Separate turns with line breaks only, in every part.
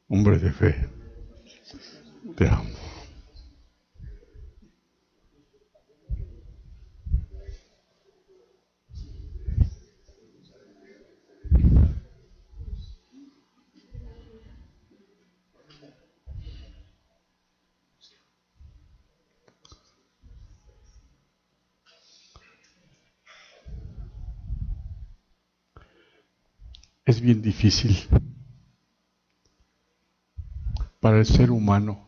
Hombre de fe, te amo. Es bien difícil para el ser humano,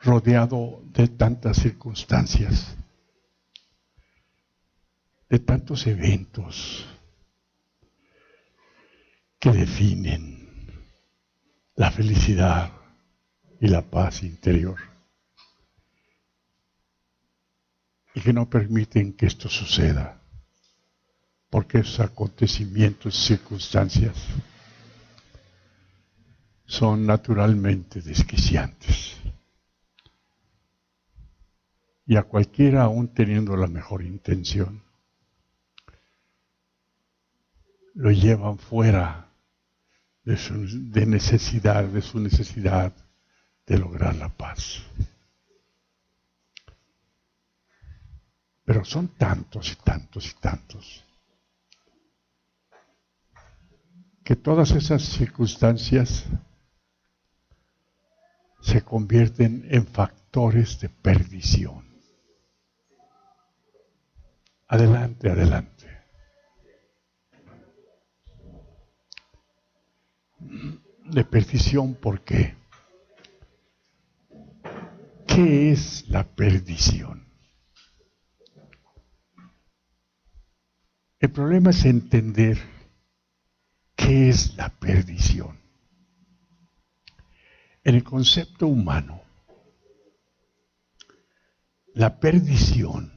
rodeado de tantas circunstancias, de tantos eventos que definen la felicidad y la paz interior, y que no permiten que esto suceda, porque esos acontecimientos y circunstancias son naturalmente desquiciantes. Y a cualquiera, aún teniendo la mejor intención, lo llevan fuera de su necesidad de lograr la paz. Pero son tantos y tantos y tantos que todas esas circunstancias se convierten en factores de perdición. Adelante, adelante. De perdición, ¿por qué? ¿Qué es la perdición? El problema es entender qué es la perdición. En el concepto humano, la perdición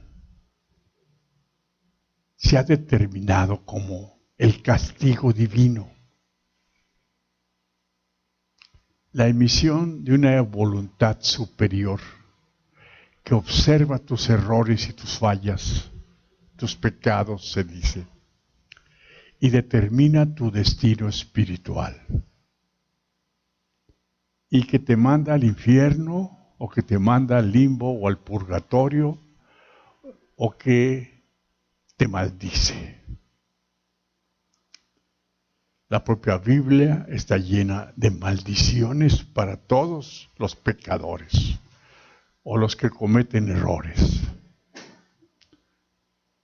se ha determinado como el castigo divino, la emisión de una voluntad superior que observa tus errores y tus fallas, tus pecados, se dice, y determina tu destino espiritual. Y que te manda al infierno, o que te manda al limbo o al purgatorio, o que te maldice. La propia Biblia está llena de maldiciones para todos los pecadores o los que cometen errores.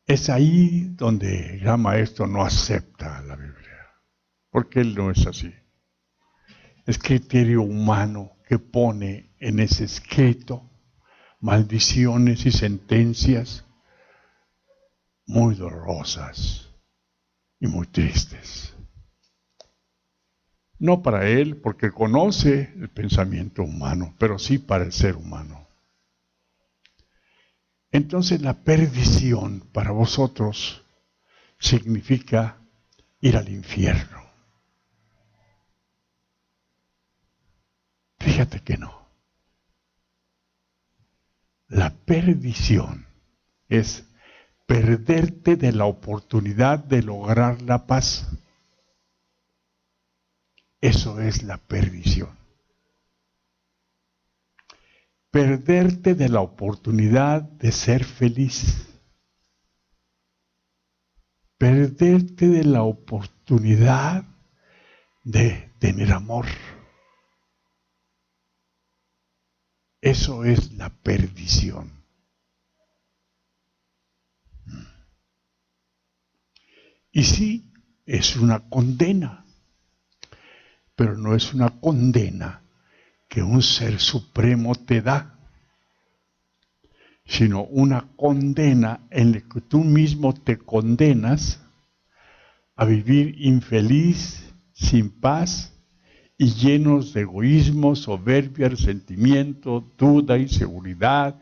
Es ahí donde el gran maestro no acepta la Biblia, porque él no es así. Es criterio humano que pone en ese escrito maldiciones y sentencias muy dolorosas y muy tristes. No para él, porque conoce el pensamiento humano, pero sí para el ser humano. Entonces la perdición para vosotros significa ir al infierno. Fíjate que no. La perdición es perderte de la oportunidad de lograr la paz. Eso es la perdición. Perderte de la oportunidad de ser feliz. Perderte de la oportunidad de tener amor. Eso es la perdición. Y sí, es una condena, pero no es una condena que un ser supremo te da, sino una condena en la que tú mismo te condenas a vivir infeliz, sin paz y llenos de egoísmo, soberbia, resentimiento, duda, inseguridad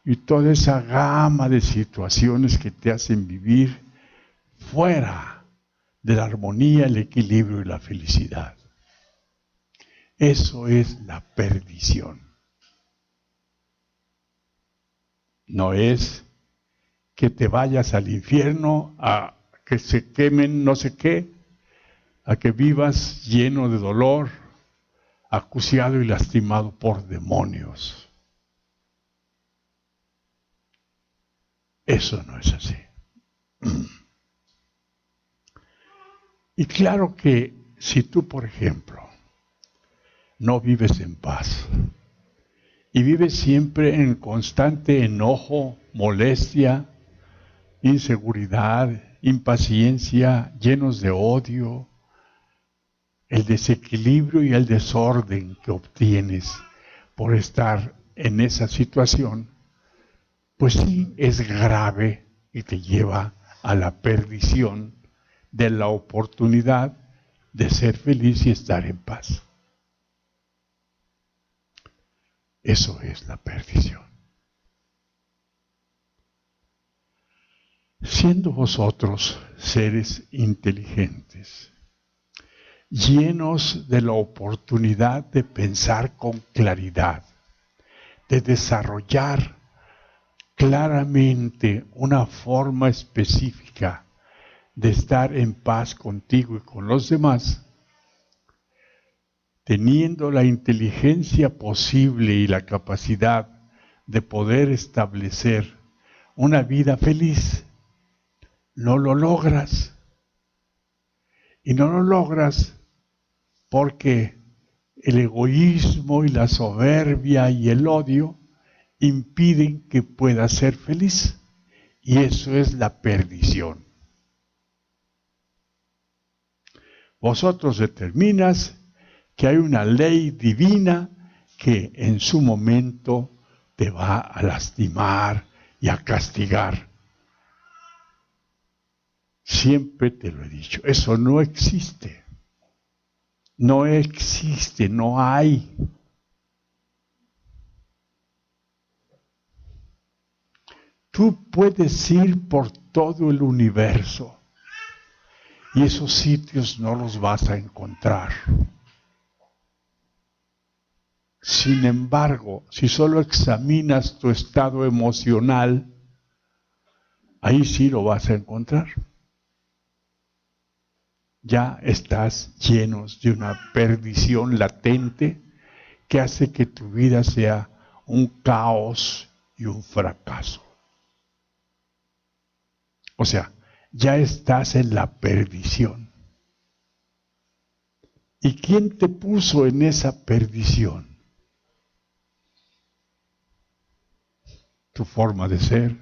y toda esa gama de situaciones que te hacen vivir fuera de la armonía, el equilibrio y la felicidad. Eso es la perdición. No es que te vayas al infierno a que se quemen no sé qué, a que vivas lleno de dolor, acuciado y lastimado por demonios. Eso no es así. Y claro que si tú, por ejemplo, no vives en paz y vives siempre en constante enojo, molestia, inseguridad, impaciencia, llenos de odio, el desequilibrio y el desorden que obtienes por estar en esa situación, pues sí es grave y te lleva a la perdición de la oportunidad de ser feliz y estar en paz. Eso es la perdición. Siendo vosotros seres inteligentes, llenos de la oportunidad de pensar con claridad, de desarrollar claramente una forma específica de estar en paz contigo y con los demás, teniendo la inteligencia posible y la capacidad de poder establecer una vida feliz, no lo logras. Y no lo logras porque el egoísmo y la soberbia y el odio impiden que puedas ser feliz. Y eso es la perdición. Vosotros determinas que hay una ley divina que en su momento te va a lastimar y a castigar. Siempre te lo he dicho, eso no existe. No existe, no hay. Tú puedes ir por todo el universo y esos sitios no los vas a encontrar. Sin embargo, si solo examinas tu estado emocional, ahí sí lo vas a encontrar. Ya estás llenos de una perdición latente que hace que tu vida sea un caos y un fracaso. O sea, ya estás en la perdición. ¿Y quién te puso en esa perdición? Tu forma de ser,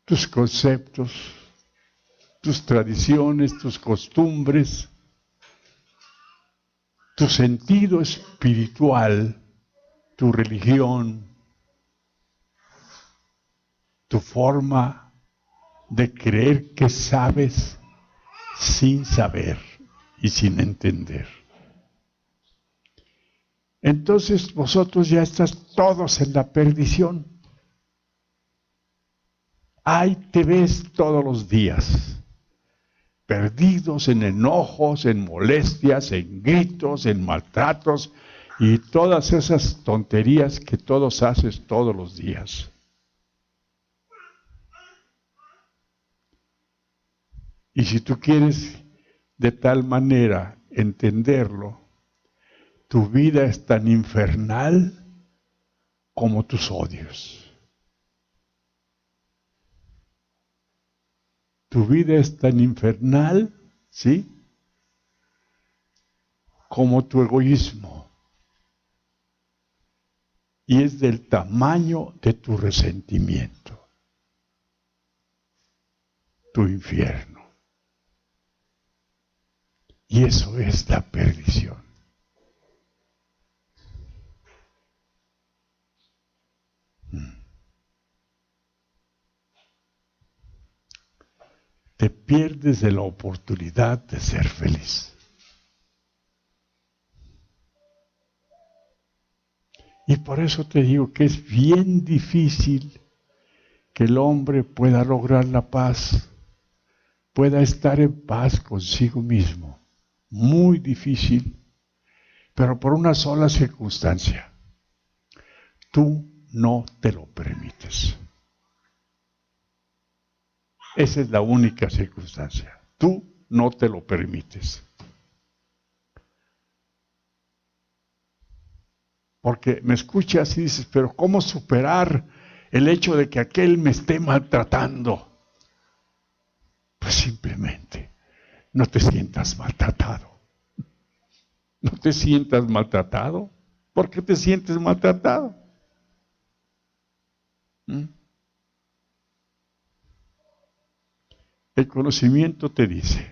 tus conceptos, tus tradiciones, tus costumbres, tu sentido espiritual, tu religión, tu forma de creer que sabes sin saber y sin entender. Entonces vosotros ya estás todos en la perdición. Ahí te ves todos los días, perdidos en enojos, en molestias, en gritos, en maltratos y todas esas tonterías que todos haces todos los días. Y si tú quieres de tal manera entenderlo, tu vida es tan infernal como tus odios. Tu vida es tan infernal, ¿sí?, como tu egoísmo. Y es del tamaño de tu resentimiento, tu infierno. Y eso es la perdición. Te pierdes de la oportunidad de ser feliz. Y por eso te digo que es bien difícil que el hombre pueda lograr la paz, pueda estar en paz consigo mismo. Muy difícil, pero por una sola circunstancia. Tú no te lo permites. Esa es la única circunstancia. Tú no te lo permites. Porque me escuchas y dices, pero ¿cómo superar el hecho de que aquel me esté maltratando? Pues simplemente no te sientas maltratado. No te sientas maltratado. ¿Por qué te sientes maltratado? ¿Mm? El conocimiento te dice,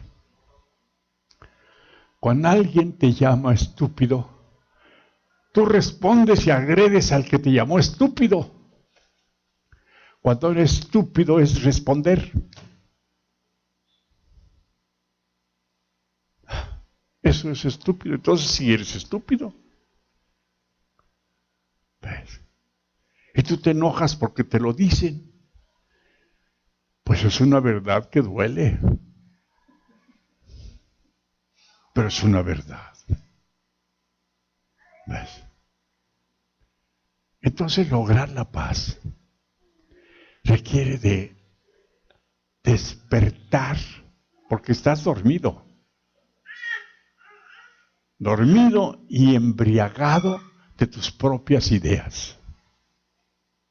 cuando alguien te llama estúpido, tú respondes y agredes al que te llamó estúpido. Cuando eres estúpido es responder. Eso es estúpido. Entonces, si eres estúpido, ¿ves? Y tú te enojas porque te lo dicen. Pues es una verdad que duele. Pero es una verdad. ¿Ves? Entonces, lograr la paz requiere de despertar, porque estás dormido. Dormido y embriagado de tus propias ideas.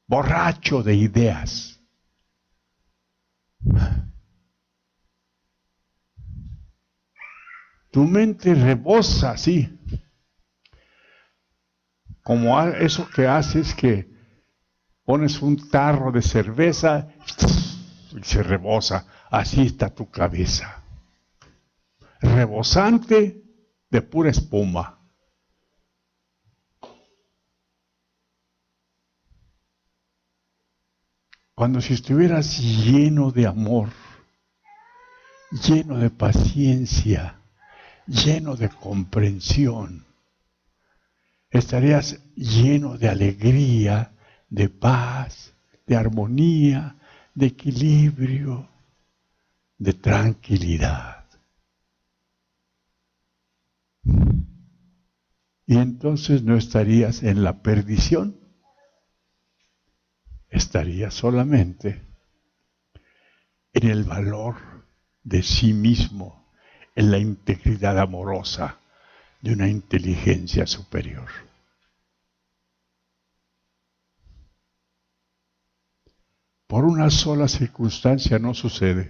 Borracho de ideas. Tu mente rebosa así. Como eso que haces que pones un tarro de cerveza y se rebosa. Así está tu cabeza. Rebosante de pura espuma. Cuando si estuvieras lleno de amor, lleno de paciencia, lleno de comprensión, estarías lleno de alegría, de paz, de armonía, de equilibrio, de tranquilidad. Y entonces no estarías en la perdición, estarías solamente en el valor de sí mismo, en la integridad amorosa de una inteligencia superior. Por una sola circunstancia no sucede,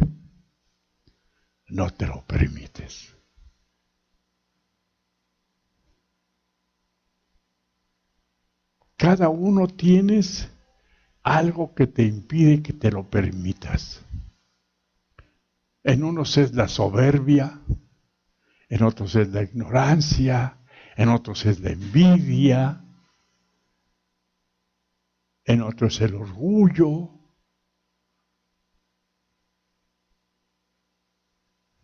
no te lo permites. Cada uno tienes algo que te impide que te lo permitas. En unos es la soberbia, en otros es la ignorancia, en otros es la envidia, en otros es el orgullo.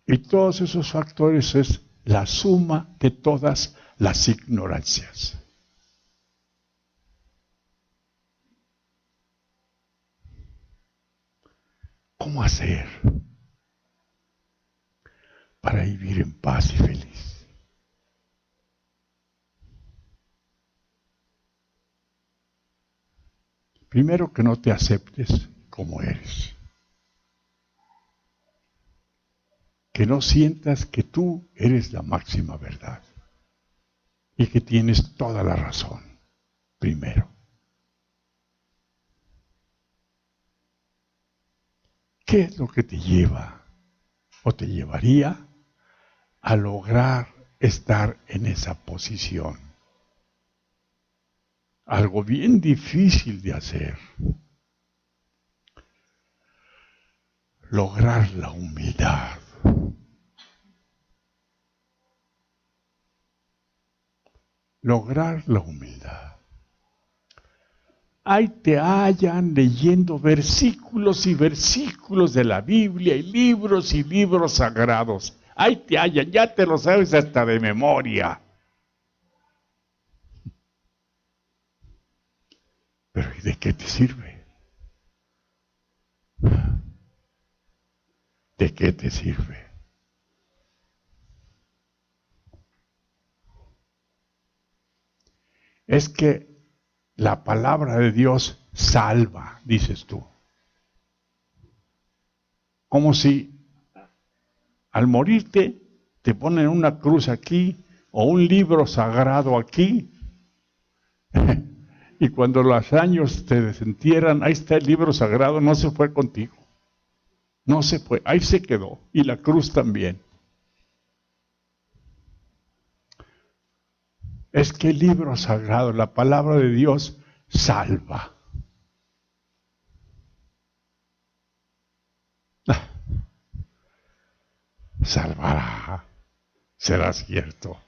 Y todos esos factores es la suma de todas las ignorancias. ¿Cómo hacer para vivir en paz y feliz? Primero, que no te aceptes como eres. Que no sientas que tú eres la máxima verdad y que tienes toda la razón. Primero. ¿Qué es lo que te lleva o te llevaría a lograr estar en esa posición? Algo bien difícil de hacer. Lograr la humildad. Lograr la humildad. Ahí te hallan leyendo versículos y versículos de la Biblia y libros sagrados. Ahí te hallan, ya te lo sabes hasta de memoria. Pero ¿y de qué te sirve? ¿De qué te sirve? Es que la palabra de Dios salva, dices tú. Como si al morirte te ponen una cruz aquí o un libro sagrado aquí Y cuando los años te desentierran, ahí está el libro sagrado, no se fue contigo. No se fue, ahí se quedó. Y la cruz también. Es que el libro sagrado, la palabra de Dios, salva. Salvará, será cierto.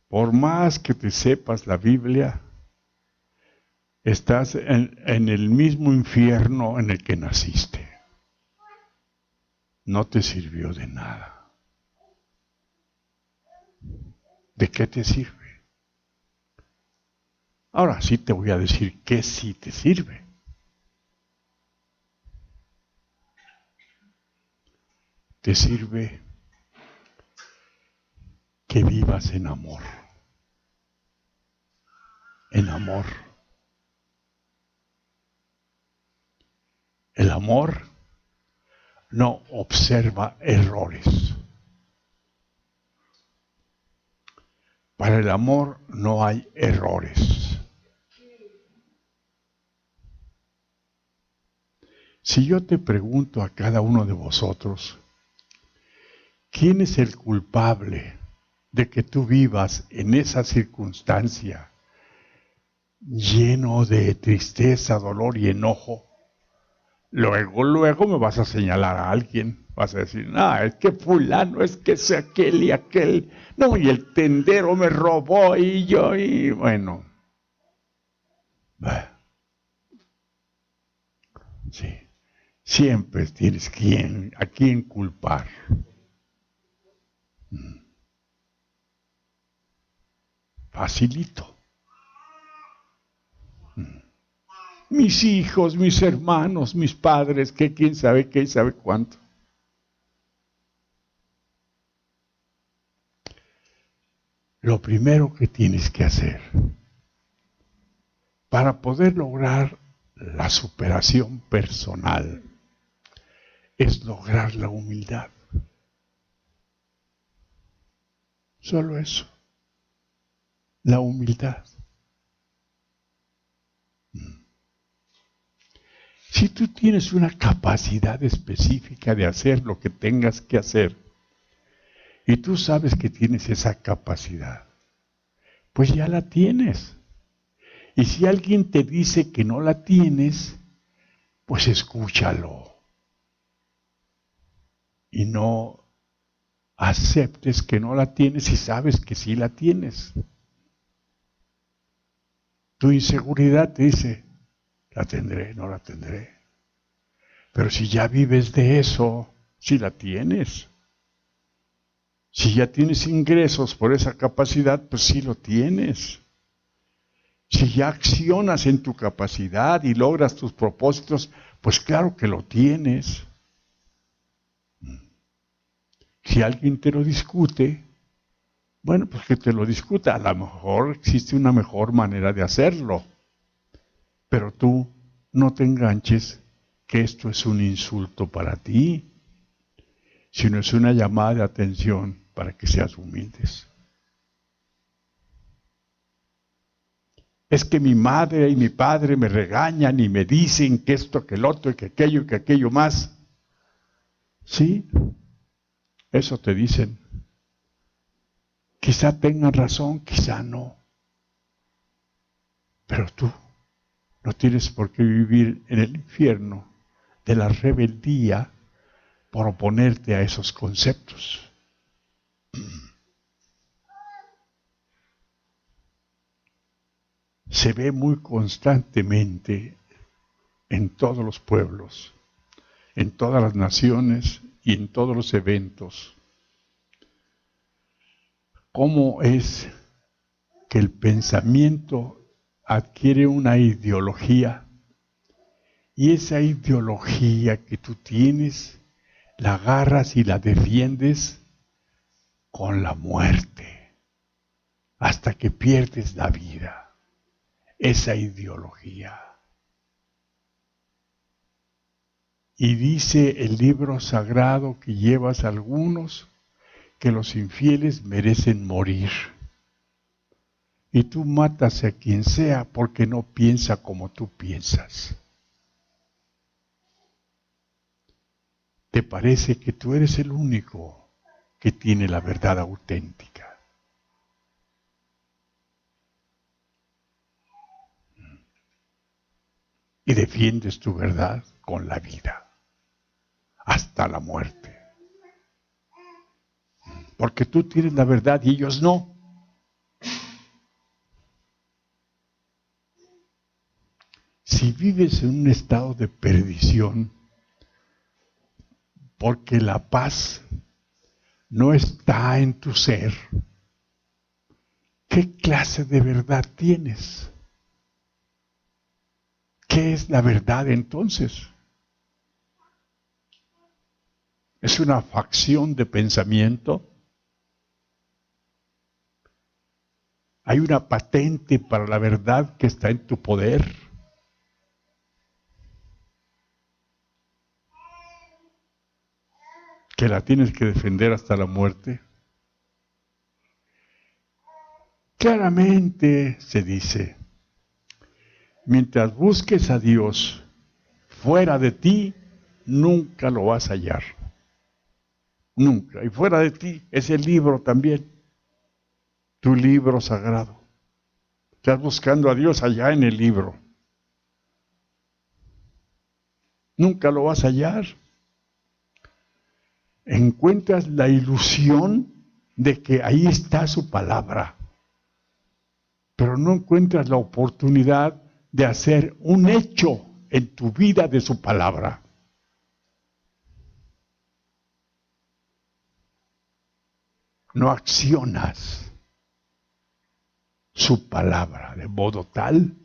Por más que te sepas la Biblia, estás en el mismo infierno en el que naciste. No te sirvió de nada. ¿De qué te sirve? Ahora sí te voy a decir qué sí te sirve. Te sirve que vivas en amor. En amor. El amor no observa errores. Para el amor no hay errores. Si yo te pregunto a cada uno de vosotros, ¿quién es el culpable de que tú vivas en esa circunstancia lleno de tristeza, dolor y enojo? Luego me vas a señalar a alguien. Vas a decir, es que fulano, es que es aquel y aquel. No, y el tendero me robó y yo, y bueno. Sí. Siempre tienes a quién culpar. Facilito. Mis hijos, mis hermanos, mis padres, que quién sabe qué y sabe cuánto. Lo primero que tienes que hacer para poder lograr la superación personal es lograr la humildad. Solo eso. La humildad. Si tú tienes una capacidad específica de hacer lo que tengas que hacer, y tú sabes que tienes esa capacidad, pues ya la tienes. Y si alguien te dice que no la tienes, pues escúchalo. Y no aceptes que no la tienes y sabes que sí la tienes. Tu inseguridad te dice, la tendré, no la tendré. Pero si ya vives de eso, sí la tienes. Si ya tienes ingresos por esa capacidad, pues sí lo tienes. Si ya accionas en tu capacidad y logras tus propósitos, pues claro que lo tienes. Si alguien te lo discute, bueno, pues que te lo discuta. A lo mejor existe una mejor manera de hacerlo. Pero tú no te enganches que esto es un insulto para ti, sino es una llamada de atención para que seas humildes. Es que mi madre y mi padre me regañan y me dicen que esto, que el otro, y que aquello más. Sí, eso te dicen. Quizá tengan razón, quizá no. Pero tú no tienes por qué vivir en el infierno de la rebeldía por oponerte a esos conceptos. Se ve muy constantemente en todos los pueblos, en todas las naciones y en todos los eventos. ¿Cómo es que el pensamiento adquiere una ideología y esa ideología que tú tienes la agarras y la defiendes con la muerte hasta que pierdes la vida? Esa ideología. Y dice el libro sagrado que llevas algunos que los infieles merecen morir. Y tú matas a quien sea porque no piensa como tú piensas. Te parece que tú eres el único que tiene la verdad auténtica. Y defiendes tu verdad con la vida, hasta la muerte. Porque tú tienes la verdad y ellos no. Si vives en un estado de perdición, porque la paz no está en tu ser, ¿qué clase de verdad tienes? ¿Qué es la verdad entonces? ¿Es una facción de pensamiento? ¿Hay una patente para la verdad que está en tu poder? ¿Que la tienes que defender hasta la muerte? Claramente se dice, mientras busques a Dios fuera de ti, nunca lo vas a hallar. Nunca. Y fuera de ti es el libro también, tu libro sagrado. Estás buscando a Dios allá en el libro. Nunca lo vas a hallar. Encuentras la ilusión de que ahí está su palabra, pero no encuentras la oportunidad de hacer un hecho en tu vida de su palabra. No accionas su palabra de modo tal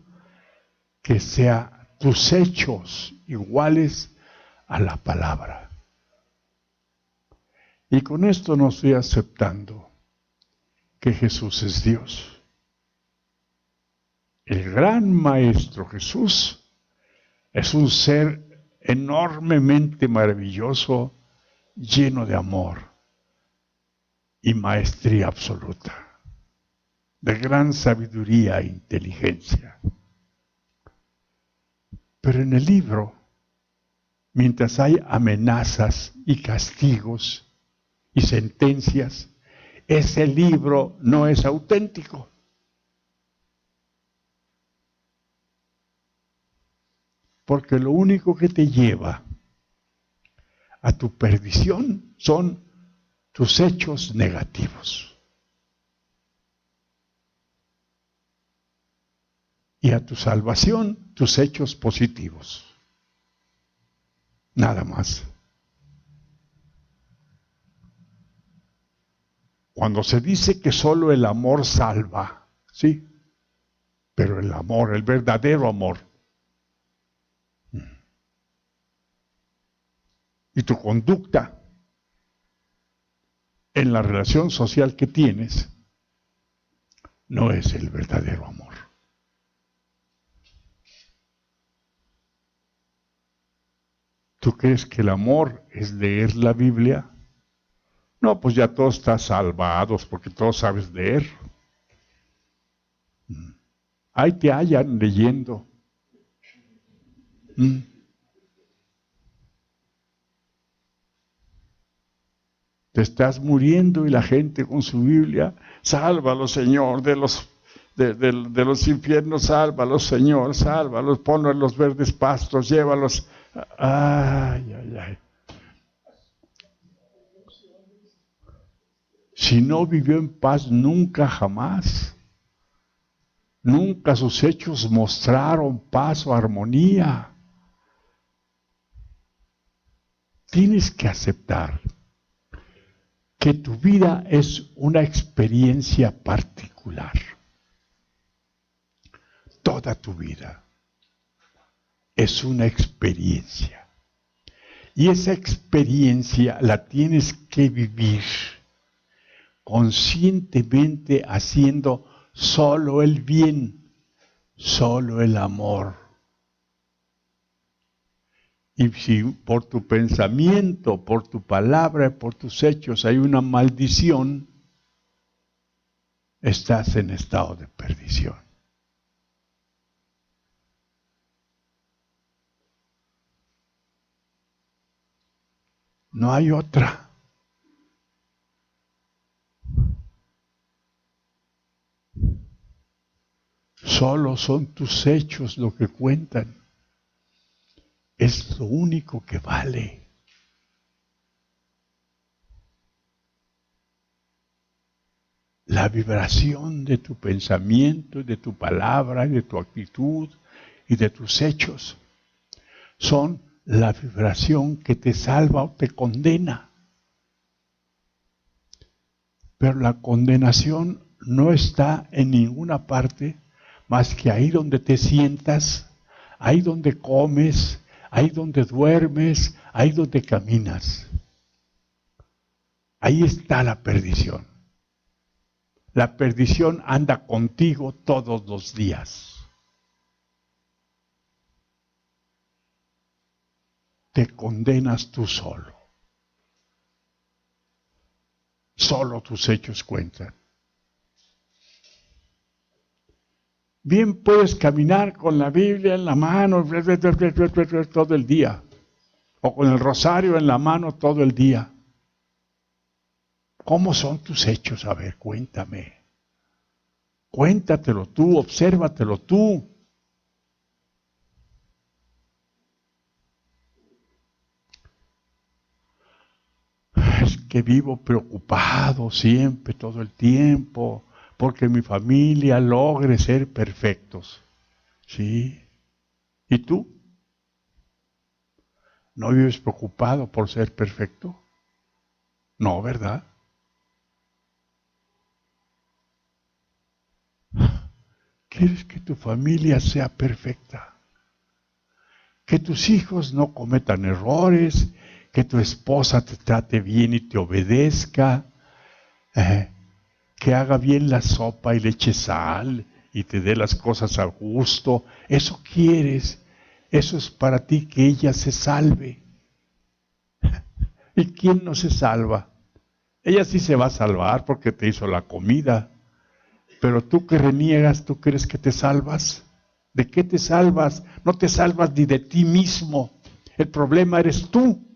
que sean tus hechos iguales a la palabra. Y con esto no estoy aceptando que Jesús es Dios. El gran Maestro Jesús es un ser enormemente maravilloso, lleno de amor y maestría absoluta, de gran sabiduría e inteligencia. Pero en el libro, mientras hay amenazas y castigos y sentencias, ese libro no es auténtico. Porque lo único que te lleva a tu perdición son tus hechos negativos. Y a tu salvación, tus hechos positivos. Nada más. Cuando se dice que solo el amor salva, sí, pero el amor, el verdadero amor, y tu conducta en la relación social que tienes, no es el verdadero amor. ¿Tú crees que el amor es leer la Biblia? No, pues ya todos están salvados porque todos sabes leer. Ahí te hallan leyendo. Te estás muriendo y la gente con su Biblia, sálvalos, Señor, de los infiernos, sálvalos, Señor, sálvalos, ponlos en los verdes pastos, llévalos. Ay, ay, ay. Si no vivió en paz nunca jamás, nunca sus hechos mostraron paz o armonía. Tienes que aceptar que tu vida es una experiencia particular. Toda tu vida es una experiencia. Y esa experiencia la tienes que vivir conscientemente haciendo solo el bien, solo el amor. Y si por tu pensamiento, por tu palabra, por tus hechos hay una maldición, estás en estado de perdición. No hay otra. Solo son tus hechos lo que cuentan. Es lo único que vale. La vibración de tu pensamiento, de tu palabra, de tu actitud y de tus hechos son la vibración que te salva o te condena. Pero la condenación no está en ninguna parte más que ahí donde te sientas, ahí donde comes, ahí donde duermes, ahí donde caminas. Ahí está la perdición. La perdición anda contigo todos los días. Te condenas tú solo. Solo tus hechos cuentan. Bien puedes caminar con la Biblia en la mano todo el día, o con el rosario en la mano todo el día. ¿Cómo son tus hechos? A ver, cuéntame. Cuéntatelo tú, obsérvatelo tú. Es que vivo preocupado siempre, todo el tiempo, porque mi familia logre ser perfectos. ¿Sí? ¿Y tú? ¿No vives preocupado por ser perfecto? No, ¿verdad? ¿Quieres que tu familia sea perfecta? Que tus hijos no cometan errores, que tu esposa te trate bien y te obedezca, que haga bien la sopa y le eche sal y te dé las cosas a gusto. Eso quieres, eso es para ti, que ella se salve. ¿Y quién no se salva? Ella sí se va a salvar porque te hizo la comida. Pero tú que reniegas, ¿tú crees que te salvas? ¿De qué te salvas? No te salvas ni de ti mismo. El problema eres tú.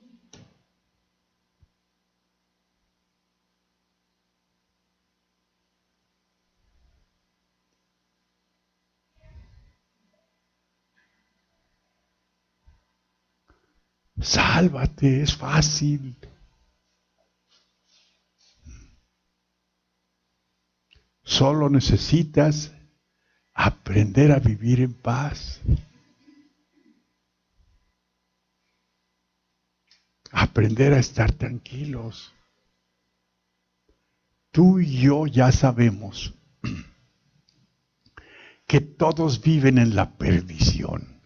Sálvate, es fácil. Solo necesitas aprender a vivir en paz. Aprender a estar tranquilos. Tú y yo ya sabemos que todos viven en la perdición.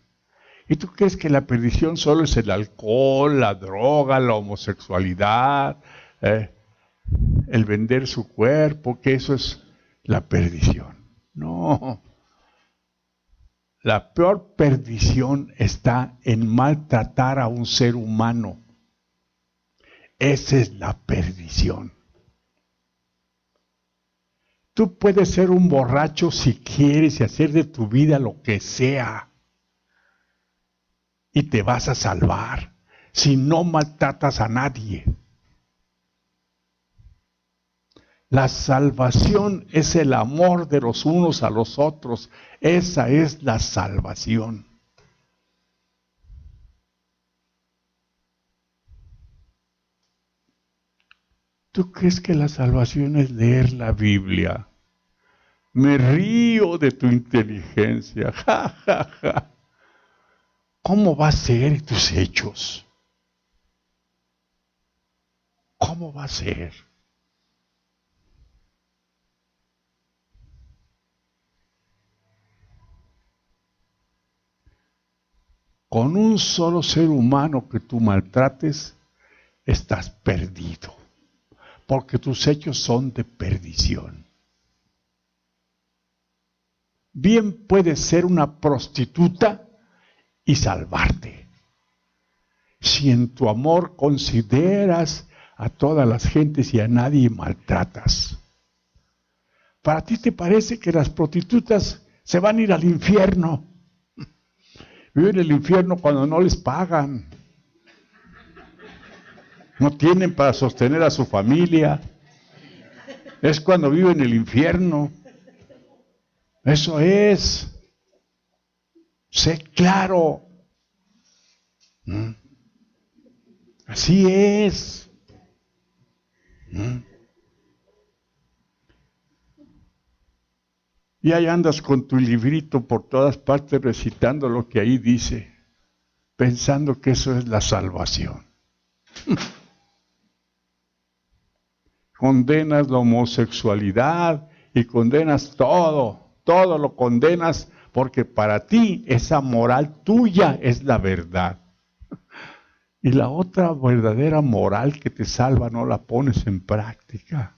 ¿Y tú crees que la perdición solo es el alcohol, la droga, la homosexualidad, el vender su cuerpo, que eso es la perdición? No. La peor perdición está en maltratar a un ser humano. Esa es la perdición. Tú puedes ser un borracho si quieres y hacer de tu vida lo que sea. Y te vas a salvar si no maltratas a nadie. La salvación es el amor de los unos a los otros. Esa es la salvación. ¿Tú crees que la salvación es leer la Biblia? Me río de tu inteligencia. Ja, ja, ja. ¿Cómo va a ser tus hechos? ¿Cómo va a ser? Con un solo ser humano que tú maltrates, estás perdido, porque tus hechos son de perdición. Bien puedes ser una prostituta y salvarte. Si en tu amor consideras a todas las gentes y a nadie maltratas. ¿Para ti te parece que las prostitutas se van a ir al infierno? Viven en el infierno cuando no les pagan. No tienen para sostener a su familia. Es cuando viven en el infierno. Eso es. Sé claro. Así es. Y ahí andas con tu librito por todas partes recitando lo que ahí dice, pensando que eso es la salvación. Condenas la homosexualidad y condenas todo lo condenas porque para ti esa moral tuya es la verdad. Y la otra verdadera moral que te salva no la pones en práctica.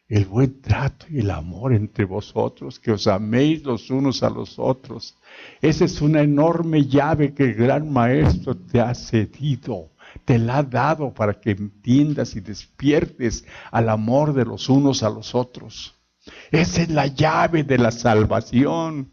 El buen trato y el amor entre vosotros, que os améis los unos a los otros. Esa es una enorme llave que el gran maestro te ha cedido, te la ha dado para que entiendas y despiertes al amor de los unos a los otros. Esa es la llave de la salvación.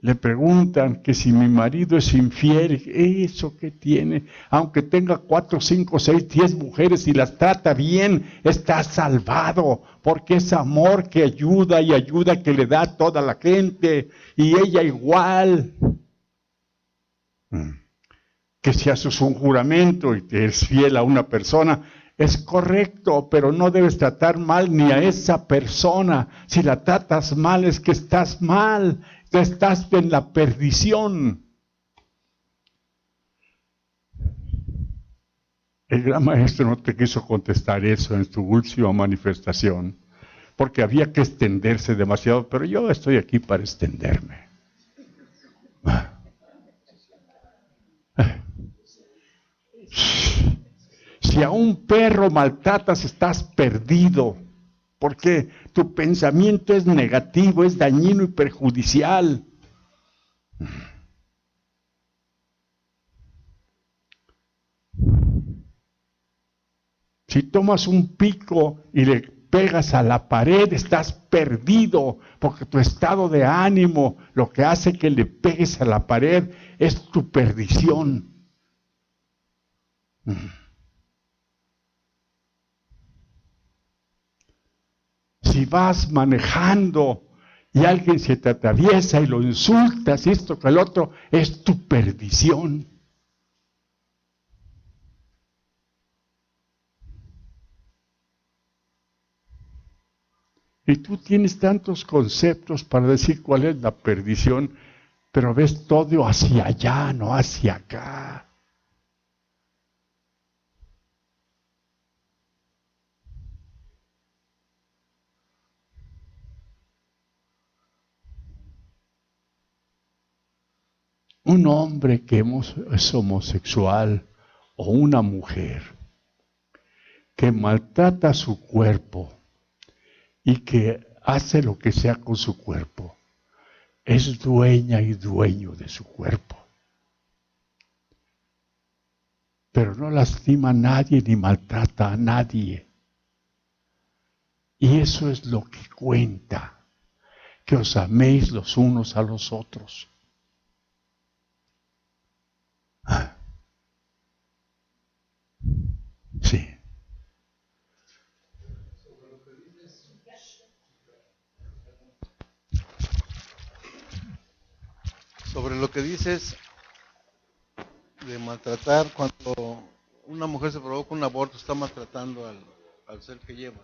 Le preguntan que si mi marido es infiel, ¿eso qué tiene? Aunque tenga 4, 5, 6, 10 mujeres y las trata bien, está salvado, porque es amor que ayuda y ayuda que le da a toda la gente, y ella igual. Que si haces un juramento y te eres fiel a una persona, es correcto, pero no debes tratar mal ni a esa persona. Si la tratas mal es que estás mal, estás en la perdición. El gran maestro no te quiso contestar eso en su última manifestación, porque había que extenderse demasiado, pero yo estoy aquí para extenderme. Si a un perro maltratas, estás perdido, porque tu pensamiento es negativo, es dañino y perjudicial. Si tomas un pico y le pegas a la pared, estás perdido, porque tu estado de ánimo, lo que hace que le pegues a la pared, es tu perdición. Si vas manejando y alguien se te atraviesa y lo insultas, y esto que el otro, es tu perdición. Y tú tienes tantos conceptos para decir cuál es la perdición, pero ves todo hacia allá, no hacia acá. Un hombre que es homosexual o una mujer que maltrata su cuerpo y que hace lo que sea con su cuerpo, es dueña y dueño de su cuerpo. Pero no lastima a nadie ni maltrata a nadie. Y eso es lo que cuenta, que os améis los unos a los otros. Sí.
Sobre lo que dices de maltratar, cuando una mujer se provoca un aborto, está maltratando al ser que lleva.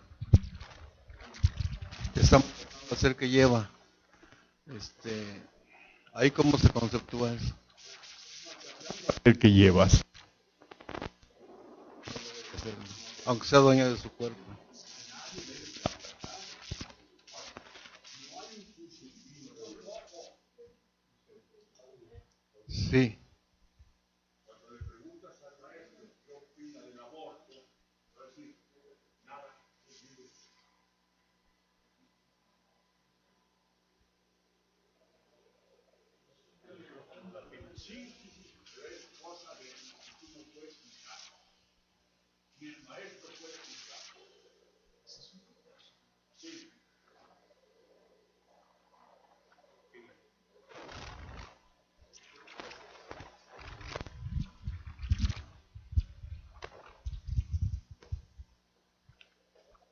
Está maltratando al ser que lleva. Ahí cómo se conceptúa eso.
El que llevas.
Aunque sea dueña de su cuerpo. Sí.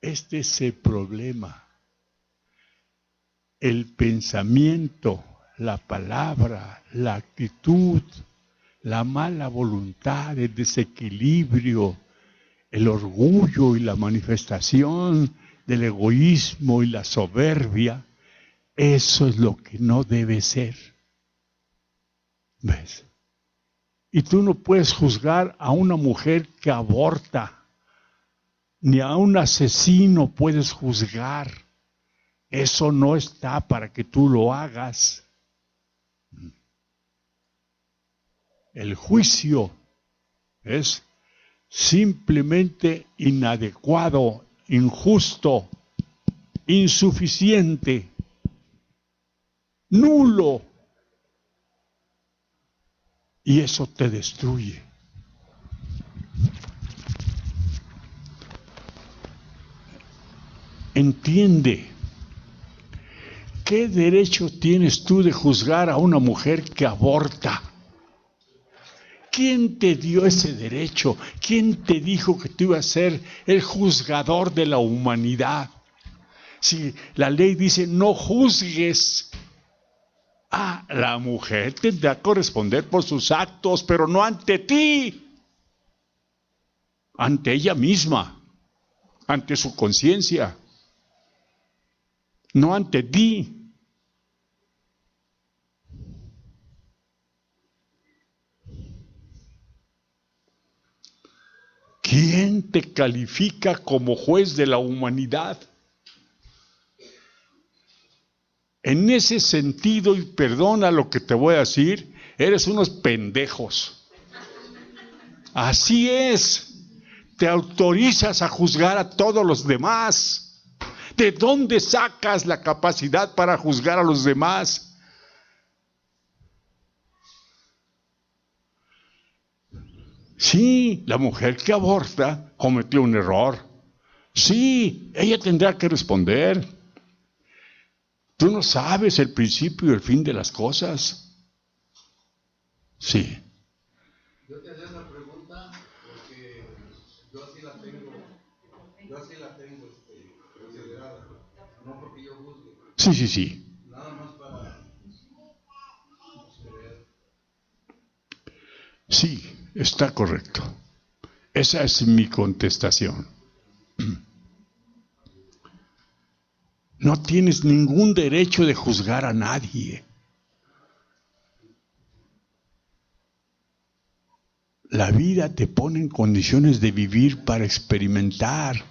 Este es el problema. El pensamiento, la palabra, la actitud, la mala voluntad, el desequilibrio, el orgullo y la manifestación del egoísmo y la soberbia, eso es lo que no debe ser. ¿Ves? Y tú no puedes juzgar a una mujer que aborta, ni a un asesino puedes juzgar. Eso no está para que tú lo hagas. El juicio es simplemente inadecuado, injusto, insuficiente, nulo. Y eso te destruye. Entiende. ¿Qué derecho tienes tú de juzgar a una mujer que aborta? ¿Quién te dio ese derecho? ¿Quién te dijo que tú ibas a ser el juzgador de la humanidad? Si la ley dice no juzgues, la mujer tendrá que corresponder por sus actos, pero no ante ti, ante ella misma, ante su conciencia, no ante ti. ¿Quién te califica como juez de la humanidad? En ese sentido, y perdona lo que te voy a decir, eres unos pendejos. Así es. Te autorizas a juzgar a todos los demás. ¿De dónde sacas la capacidad para juzgar a los demás? Sí, la mujer que aborta cometió un error. Sí, ella tendrá que responder. Tú no sabes el principio y el fin de las cosas. Sí.
Yo te hacía esa pregunta porque yo así la tengo considerada, no porque yo juzgue.
Sí.
Nada más para ver.
Sí, está correcto. Esa es mi contestación. No tienes ningún derecho de juzgar a nadie. La vida te pone en condiciones de vivir para experimentar.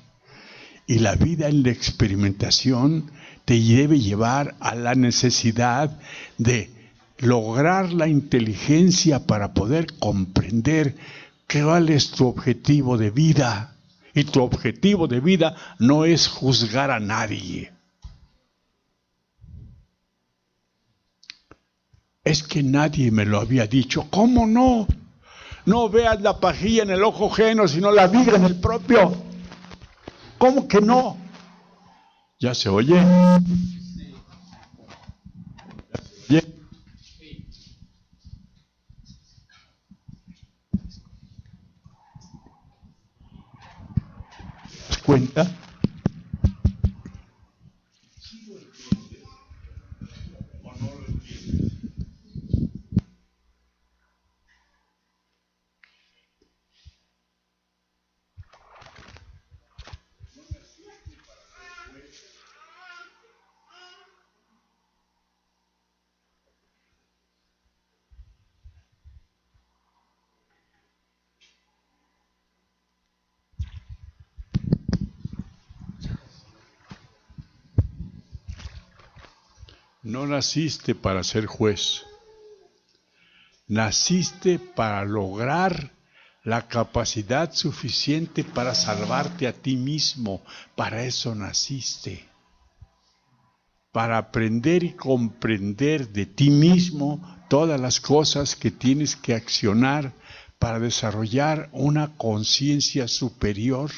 Y la vida en la experimentación te debe llevar a la necesidad de lograr la inteligencia para poder comprender cuál es tu objetivo de vida. Y tu objetivo de vida no es juzgar a nadie. Es que nadie me lo había dicho. ¿Cómo no? No veas la pajilla en el ojo ajeno, sino la viga en el propio. ¿Cómo que no? ¿Ya se oye? Bien. ¿Te das cuenta? No naciste para ser juez. Naciste para lograr la capacidad suficiente para salvarte a ti mismo. Para eso naciste. para aprender y comprender de ti mismo todas las cosas que tienes que accionar para desarrollar una conciencia superior.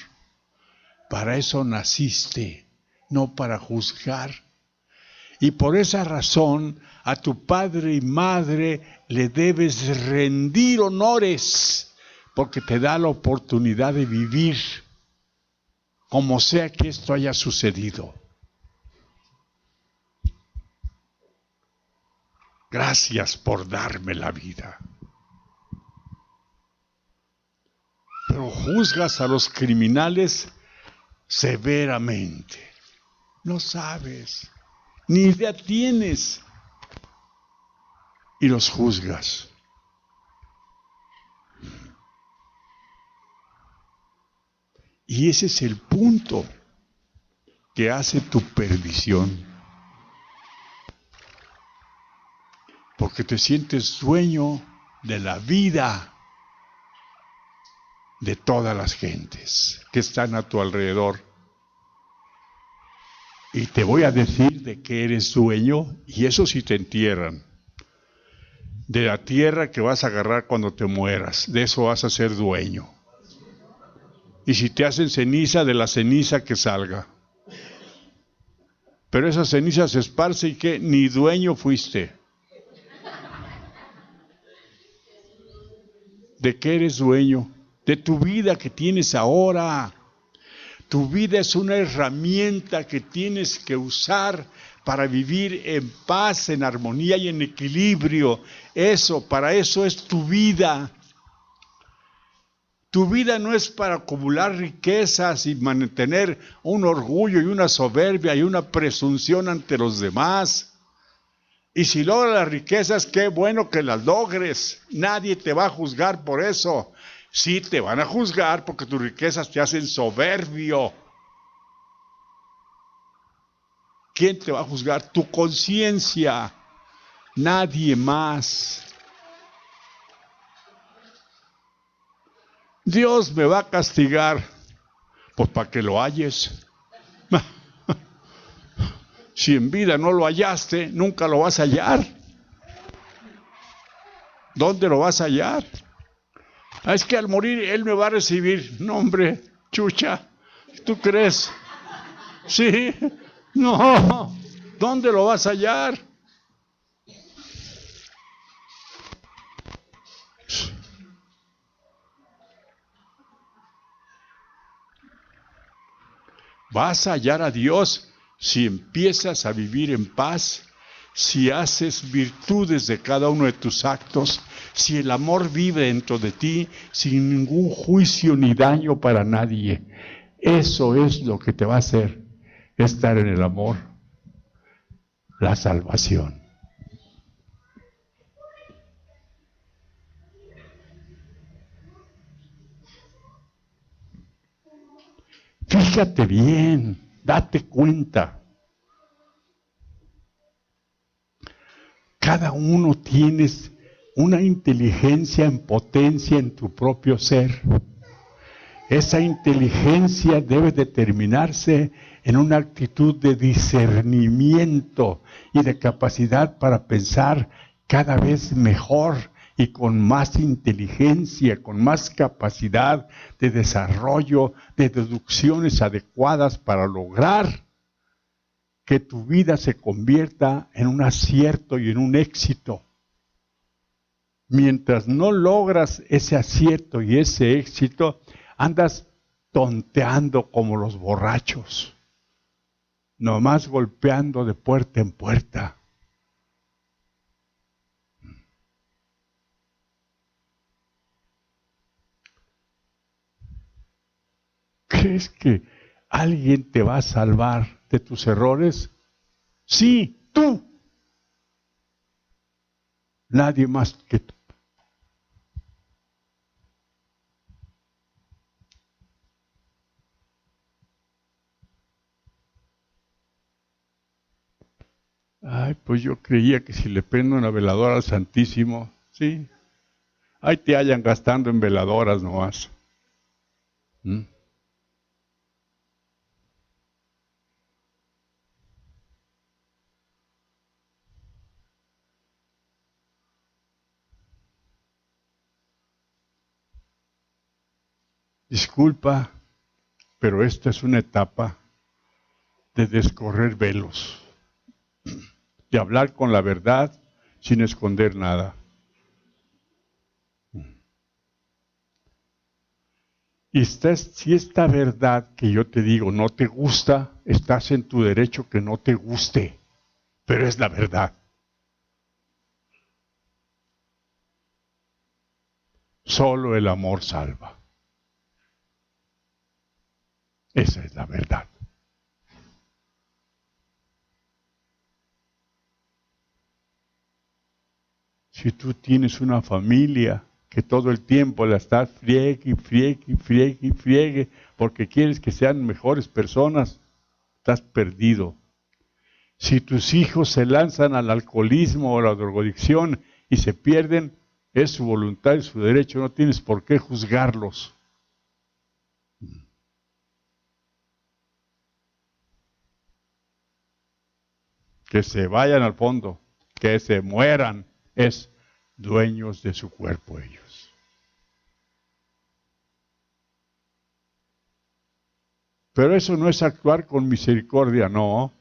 Para eso naciste, no para juzgar. Y por esa razón a tu padre y madre le debes rendir honores, porque te da la oportunidad de vivir como sea que esto haya sucedido. Gracias por darme la vida. Pero juzgas a los criminales severamente. No sabes, ni idea tienes, y los juzgas. Y ese es el punto que hace tu perdición. Porque te sientes dueño de la vida de todas las gentes que están a tu alrededor. Y te voy a decir de qué eres dueño, y eso sí te entierran. De la tierra que vas a agarrar cuando te mueras, de eso vas a ser dueño. Y si te hacen ceniza, de la ceniza que salga. Pero esa ceniza se esparce y que ni dueño fuiste. ¿De qué eres dueño? De tu vida que tienes ahora. Tu vida es una herramienta que tienes que usar para vivir en paz, en armonía y en equilibrio. Para eso es tu vida. Tu vida no es para acumular riquezas y mantener un orgullo y una soberbia y una presunción ante los demás. Y si logras las riquezas, qué bueno que las logres. Nadie te va a juzgar por eso. Sí te van a juzgar porque tus riquezas te hacen soberbio. ¿Quién te va a juzgar? Tu conciencia. Nadie más. Dios me va a castigar. Pues para que lo halles. Si en vida no lo hallaste, nunca lo vas a hallar. ¿Dónde lo vas a hallar? Es que al morir Él me va a recibir. No, hombre, chucha. ¿Tú crees? Sí. No. ¿Dónde lo vas a hallar? Vas a hallar a Dios si empiezas a vivir en paz, si haces virtudes de cada uno de tus actos, si el amor vive dentro de ti sin ningún juicio ni daño para nadie. Eso es lo que te va a hacer estar en el amor, la salvación. Fíjate bien, date cuenta. Cada uno tienes una inteligencia en potencia en tu propio ser. Esa inteligencia debe determinarse en una actitud de discernimiento y de capacidad para pensar cada vez mejor y con más inteligencia, con más capacidad de desarrollo, de deducciones adecuadas para lograr que tu vida se convierta en un acierto y en un éxito. Mientras no logras ese acierto y ese éxito, andas tonteando como los borrachos, nomás golpeando de puerta en puerta. ¿Crees que alguien te va a salvar de tus errores? Sí, tú. Nadie más que tú. Ay, pues yo creía que si le prendo una veladora al Santísimo, sí, ahí te hallan gastando en veladoras nomás. disculpa, pero esta es una etapa de descorrer velos, de hablar con la verdad sin esconder nada. Y si esta verdad que yo te digo no te gusta, estás en tu derecho que no te guste, pero es la verdad. Solo el amor salva. Esa es la verdad. Si tú tienes una familia que todo el tiempo la estás friegue, friegue, friegue, friegue, porque quieres que sean mejores personas, estás perdido. Si tus hijos se lanzan al alcoholismo o a la drogadicción y se pierden, es su voluntad y su derecho, no tienes por qué juzgarlos. Que se vayan al fondo, que se mueran, es dueños de su cuerpo ellos. Pero eso no es actuar con misericordia, no.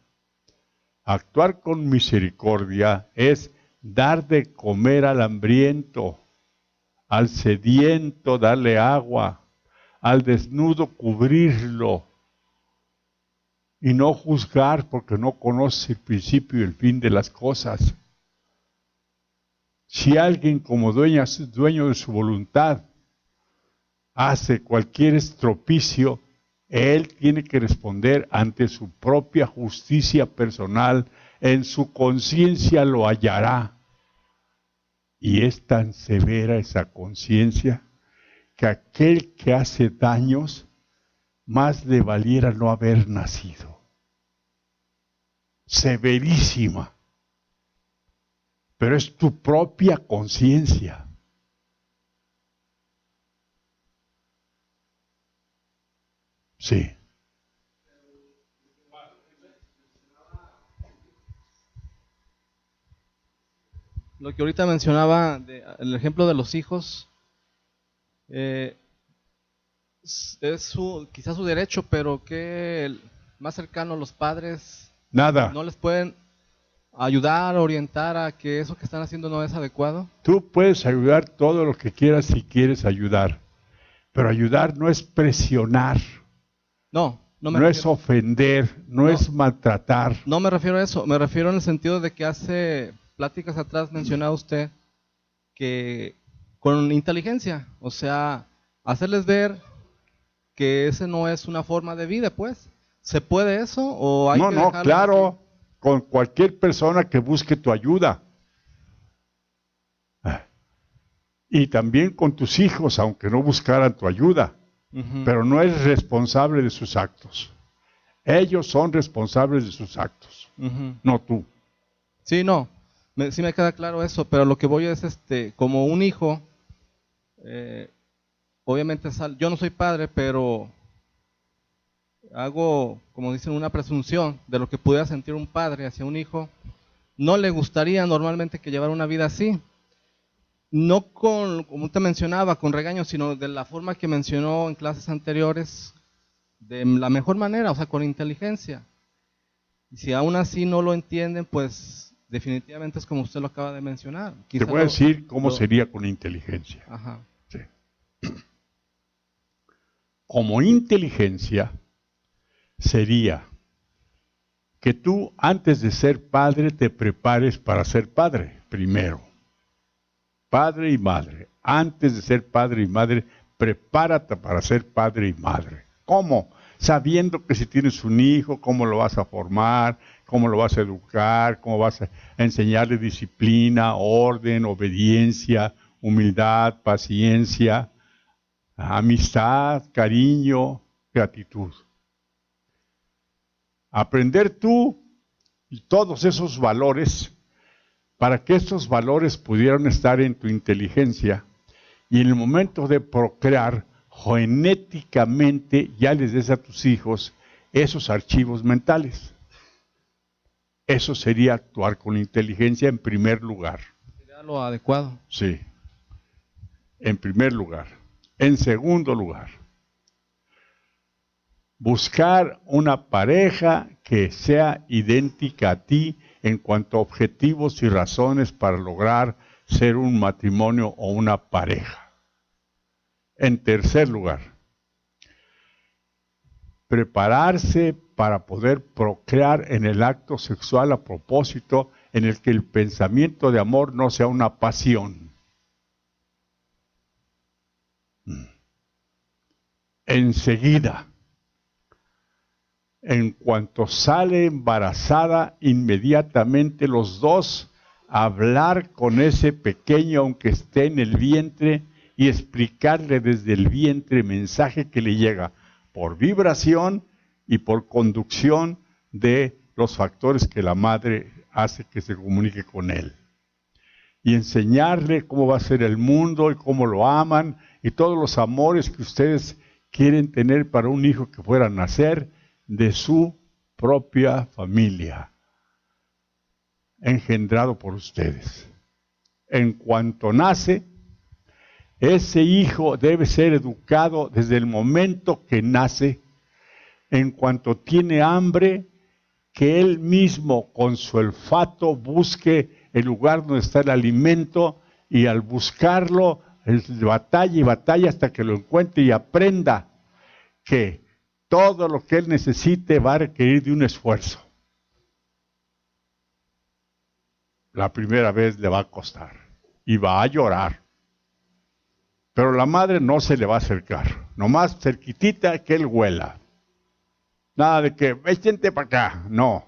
Actuar con misericordia es dar de comer al hambriento, al sediento darle agua, al desnudo cubrirlo, y no juzgar porque no conoce el principio y el fin de las cosas. Si alguien como dueño de su voluntad hace cualquier estropicio, él tiene que responder ante su propia justicia personal, en su conciencia lo hallará. Y es tan severa esa conciencia que aquel que hace daños, más le valiera no haber nacido. Severísima. Pero es tu propia conciencia. Sí.
Lo que ahorita mencionaba, el ejemplo de los hijos, es quizás su derecho, pero que más cercano los padres
Nada.
no les pueden ayudar, orientar a que eso que están haciendo no es adecuado.
Tú puedes ayudar todo lo que quieras si quieres ayudar, pero ayudar no es presionar,
No
no es ofender, no es maltratar.
No me refiero a eso, me refiero en el sentido de que hace pláticas atrás mencionaba usted que con inteligencia, o sea, hacerles ver que ese no es una forma de vida, pues. ¿Se puede eso o hay que
No,
dejarlo
claro,
así?
con cualquier persona que busque tu ayuda. Y también con tus hijos, aunque no buscaran tu ayuda. Pero no es responsable de sus actos. Ellos son responsables de sus actos, no tú.
Sí, no, sí me queda claro eso, pero lo que voy es, como un hijo, obviamente yo no soy padre, pero hago, como dicen, una presunción de lo que pudiera sentir un padre hacia un hijo. No le gustaría normalmente que llevara una vida así. No como te mencionaba, con regaños, sino de la forma que mencionó en clases anteriores, de la mejor manera, o sea, con inteligencia. Y si aún así no lo entienden, pues definitivamente es como usted lo acaba de mencionar.
Te voy a decir cómo sería con inteligencia.
Ajá.
Sí. Como inteligencia sería que tú antes de ser padre te prepares para ser padre primero. Padre y madre. Antes de ser padre y madre, prepárate para ser padre y madre. ¿Cómo? Sabiendo que si tienes un hijo, cómo lo vas a formar, cómo lo vas a educar, cómo vas a enseñarle disciplina, orden, obediencia, humildad, paciencia, amistad, cariño, gratitud. Aprender tú todos esos valores para que estos valores pudieran estar en tu inteligencia y en el momento de procrear, genéticamente ya les des a tus hijos esos archivos mentales. Eso sería actuar con inteligencia en primer lugar.
Sería lo adecuado.
Sí, en primer lugar. En segundo lugar, Buscar una pareja que sea idéntica a ti en cuanto a objetivos y razones para lograr ser un matrimonio o una pareja. En tercer lugar, prepararse para poder procrear en el acto sexual a propósito en el que el pensamiento de amor no sea una pasión. Enseguida, en cuanto sale embarazada, inmediatamente los dos hablar con ese pequeño, aunque esté en el vientre, y explicarle desde el vientre el mensaje que le llega por vibración y por conducción de los factores que la madre hace que se comunique con él. Y enseñarle cómo va a ser el mundo y cómo lo aman y todos los amores que ustedes quieren tener para un hijo que fuera a nacer de su propia familia, engendrado por ustedes. En cuanto nace, ese hijo debe ser educado desde el momento que nace. En cuanto tiene hambre, que él mismo con su olfato busque el lugar donde está el alimento, y al buscarlo, batalla y batalla hasta que lo encuentre y aprenda que todo lo que él necesite va a requerir de un esfuerzo. La primera vez le va a costar y va a llorar. Pero la madre no se le va a acercar, nomás cerquitita que él huela. Nada de que, vente para acá, no.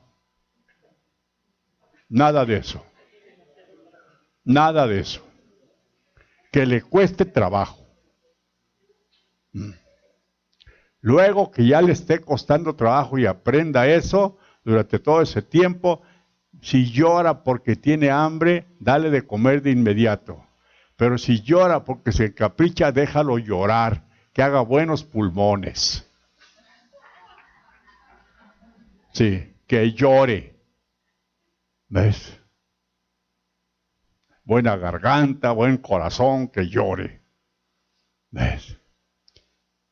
Nada de eso. Nada de eso. Que le cueste trabajo. Luego que ya le esté costando trabajo y aprenda eso, durante todo ese tiempo, si llora porque tiene hambre, dale de comer de inmediato. Pero si llora porque se encapricha, déjalo llorar, que haga buenos pulmones. Sí, que llore. ¿Ves? Buena garganta, buen corazón, que llore. ¿Ves?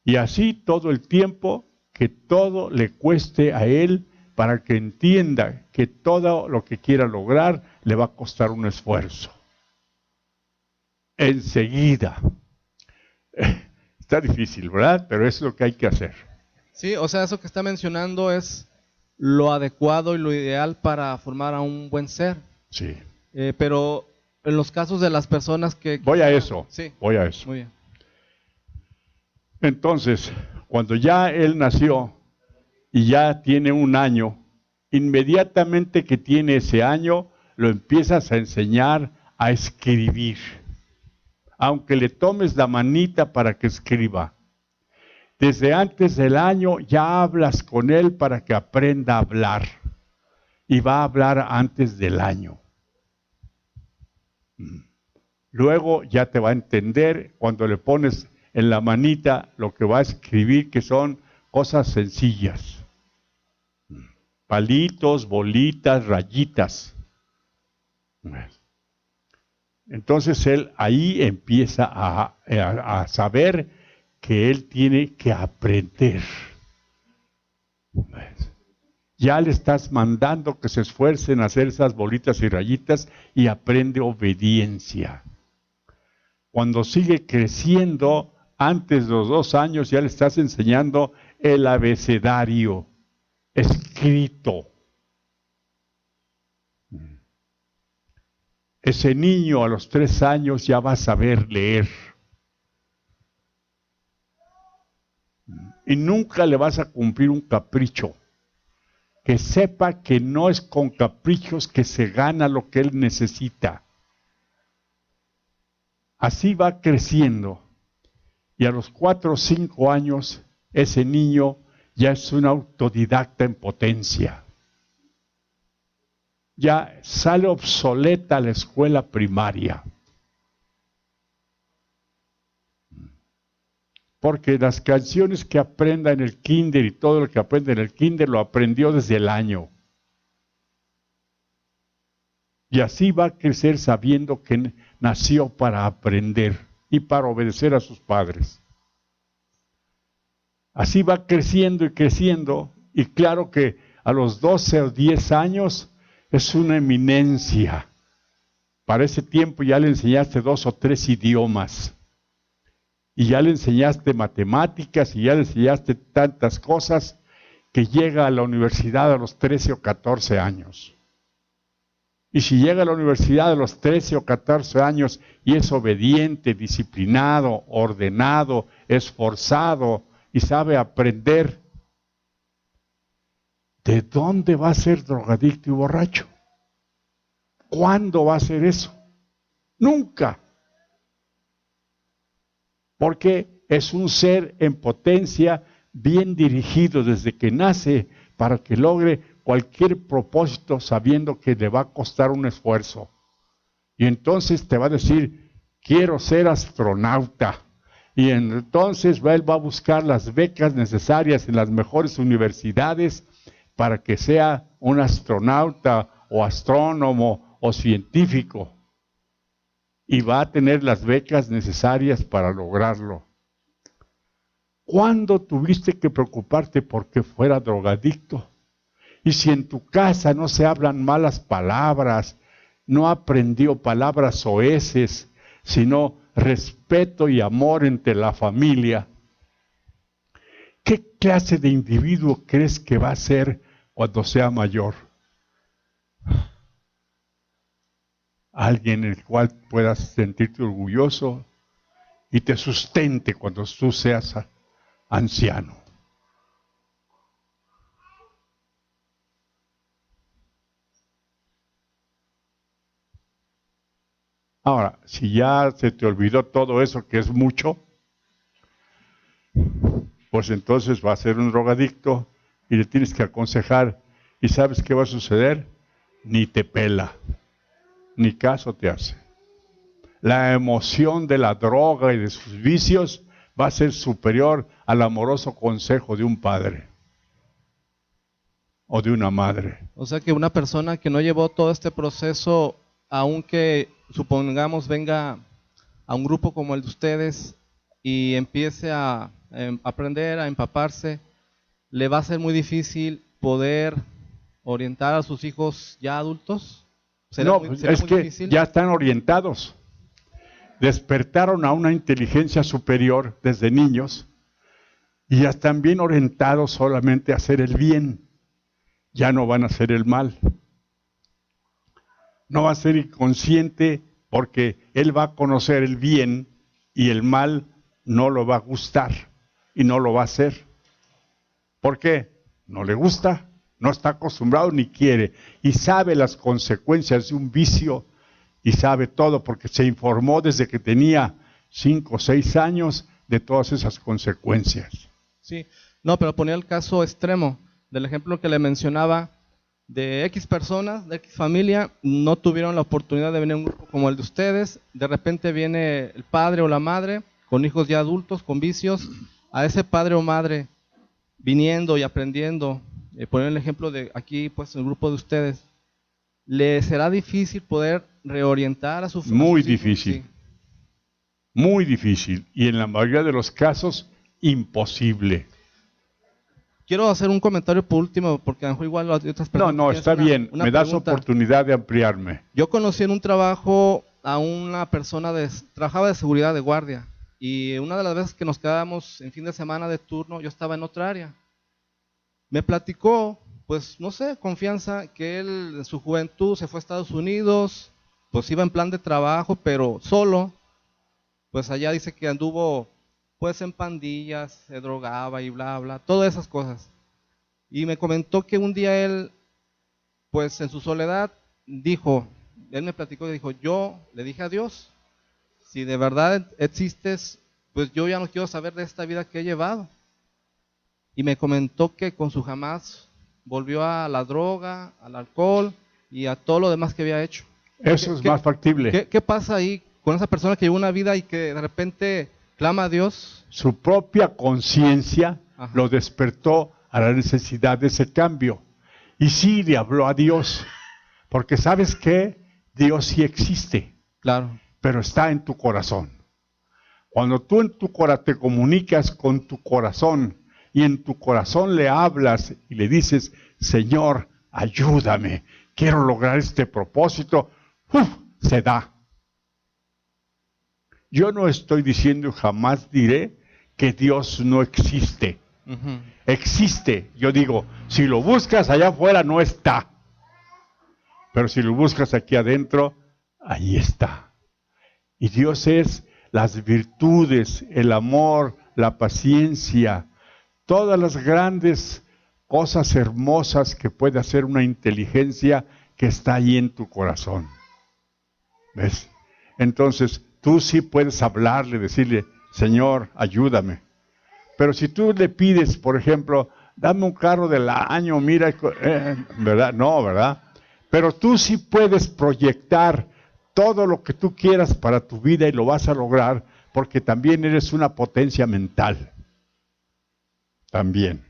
Y así todo el tiempo, que todo le cueste a él para que entienda que todo lo que quiera lograr le va a costar un esfuerzo. Enseguida. Está difícil, ¿verdad? Pero eso es lo que hay que hacer.
Sí, o sea, eso que está mencionando es lo adecuado y lo ideal para formar a un buen ser.
Sí.
Pero en los casos de las personas que...
Voy a eso.
Sí.
Voy a eso.
Muy bien.
Entonces, cuando ya él nació y ya tiene un año, inmediatamente que tiene ese año, lo empiezas a enseñar a escribir. Aunque le tomes la manita para que escriba. Desde antes del año ya hablas con él para que aprenda a hablar. Y va a hablar antes del año. Luego ya te va a entender cuando le pones en la manita lo que va a escribir, que son cosas sencillas. Palitos, bolitas, rayitas. Entonces él ahí empieza a saber que él tiene que aprender. Ya le estás mandando que se esfuerce en hacer esas bolitas y rayitas y aprende obediencia. Cuando sigue creciendo, antes de los 2 años ya le estás enseñando el abecedario escrito. Ese niño a los 3 años ya va a saber leer. Y nunca le vas a cumplir un capricho. Que sepa que no es con caprichos que se gana lo que él necesita. Así va creciendo. Y a los 4 o 5 años, ese niño ya es un autodidacta en potencia. Ya sale obsoleta la escuela primaria. Porque las canciones que aprenda en el kinder y todo lo que aprende en el kinder lo aprendió desde el año. Y así va a crecer sabiendo que nació para aprender y para obedecer a sus padres. Así va creciendo y creciendo, y claro que a los 12 o 10 años es una eminencia. Para ese tiempo ya le enseñaste 2 o 3 idiomas, y ya le enseñaste matemáticas, y ya le enseñaste tantas cosas, que llega a la universidad a los 13 o 14 años. Y si llega a la universidad a los 13 o 14 años y es obediente, disciplinado, ordenado, esforzado y sabe aprender, ¿de dónde va a ser drogadicto y borracho? ¿Cuándo va a ser eso? Nunca. Porque es un ser en potencia, bien dirigido desde que nace para que logre cualquier propósito sabiendo que le va a costar un esfuerzo. Y entonces te va a decir, quiero ser astronauta. Y entonces él va a buscar las becas necesarias en las mejores universidades para que sea un astronauta o astrónomo o científico. Y va a tener las becas necesarias para lograrlo. ¿Cuándo tuviste que preocuparte porque fuera drogadicto? Y si en tu casa no se hablan malas palabras, no aprendió palabras soeces, sino respeto y amor entre la familia, ¿qué clase de individuo crees que va a ser cuando sea mayor? Alguien en el cual puedas sentirte orgulloso y te sustente cuando tú seas anciano. Ahora, si ya se te olvidó todo eso, que es mucho, pues entonces va a ser un drogadicto y le tienes que aconsejar. ¿Y sabes qué va a suceder? Ni te pela, ni caso te hace. La emoción de la droga y de sus vicios va a ser superior al amoroso consejo de un padre o de una madre.
O sea que una persona que no llevó todo este proceso, aunque supongamos venga a un grupo como el de ustedes y empiece a aprender, a empaparse, le va a ser muy difícil poder orientar a sus hijos ya adultos.
No, es que
difícil.
Ya están orientados. Despertaron a una inteligencia superior desde niños y ya están bien orientados solamente a hacer el bien. Ya no van a hacer el mal. No va a ser inconsciente porque él va a conocer el bien y el mal no lo va a gustar y no lo va a hacer. ¿Por qué? No le gusta, no está acostumbrado ni quiere y sabe las consecuencias de un vicio y sabe todo porque se informó desde que tenía 5 o 6 años de todas esas consecuencias.
Sí, no, pero ponía el caso extremo del ejemplo que le mencionaba de X personas, de X familia, no tuvieron la oportunidad de venir a un grupo como el de ustedes, de repente viene el padre o la madre con hijos ya adultos, con vicios, a ese padre o madre viniendo y aprendiendo, poner el ejemplo de aquí, pues el grupo de ustedes, ¿le será difícil poder reorientar a su familia?
Muy difícil, sí. Muy difícil, y en la mayoría de los casos, imposible.
Quiero hacer un comentario por último, porque a lo mejor igual otras personas...
No, está bien, me das oportunidad de ampliarme.
Yo conocí en un trabajo a una persona, trabajaba de seguridad de guardia, y una de las veces que nos quedábamos en fin de semana de turno, yo estaba en otra área. Me platicó, pues no sé, confianza, que él en su juventud se fue a Estados Unidos, pues iba en plan de trabajo, pero solo, pues allá dice que anduvo pues en pandillas, se drogaba y bla, bla, todas esas cosas. Y me comentó que un día él, pues en su soledad, él me platicó y dijo, yo le dije a Dios, si de verdad existes, pues yo ya no quiero saber de esta vida que he llevado. Y me comentó que con su jamás volvió a la droga, al alcohol y a todo lo demás que había hecho.
Eso es más factible.
¿Qué pasa ahí con esa persona que llevó una vida y que de repente clama a Dios?
Su propia conciencia lo despertó a la necesidad de ese cambio. Y sí le habló a Dios, porque ¿sabes qué? Dios sí existe.
Claro.
Pero está en tu corazón. Cuando tú en tu corazón te comunicas con tu corazón y en tu corazón le hablas y le dices, Señor, ayúdame, quiero lograr este propósito, se da. Yo no estoy diciendo, jamás diré que Dios no existe.
Ujú.
Existe. Yo digo, si lo buscas allá afuera no está. Pero si lo buscas aquí adentro, ahí está. Y Dios es las virtudes, el amor, la paciencia, todas las grandes cosas hermosas que puede hacer una inteligencia que está ahí en tu corazón. ¿Ves? Entonces, tú sí puedes hablarle, decirle, Señor, ayúdame. Pero si tú le pides, por ejemplo, dame un carro del año, mira, ¿verdad? No, ¿verdad? Pero tú sí puedes proyectar todo lo que tú quieras para tu vida y lo vas a lograr, porque también eres una potencia mental. También.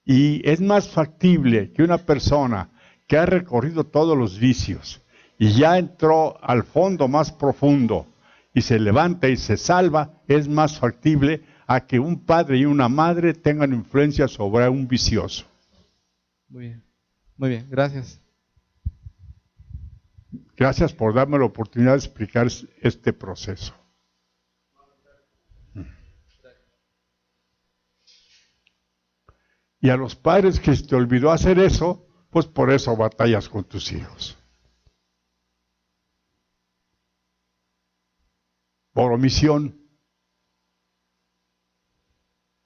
Y es más factible que una persona que ha recorrido todos los vicios y ya entró al fondo más profundo y se levanta y se salva, es más factible a que un padre y una madre tengan influencia sobre un vicioso.
Muy bien, gracias.
Gracias por darme la oportunidad de explicar este proceso. Y a los padres que se te olvidó hacer eso, pues por eso batallas con tus hijos. Por omisión.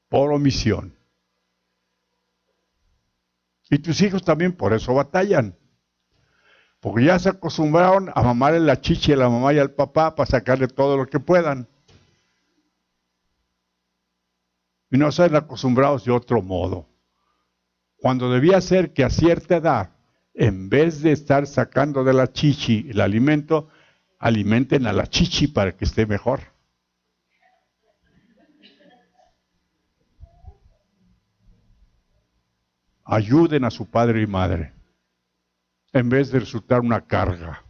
Por omisión. Y tus hijos también por eso batallan. Porque ya se acostumbraron a mamarle la chichi a la mamá y al papá para sacarle todo lo que puedan. Y no se han acostumbrados de otro modo. Cuando debía ser que a cierta edad, en vez de estar sacando de la chichi el alimento, alimenten a la chichi para que esté mejor. Ayuden a su padre y madre, en vez de resultar una carga.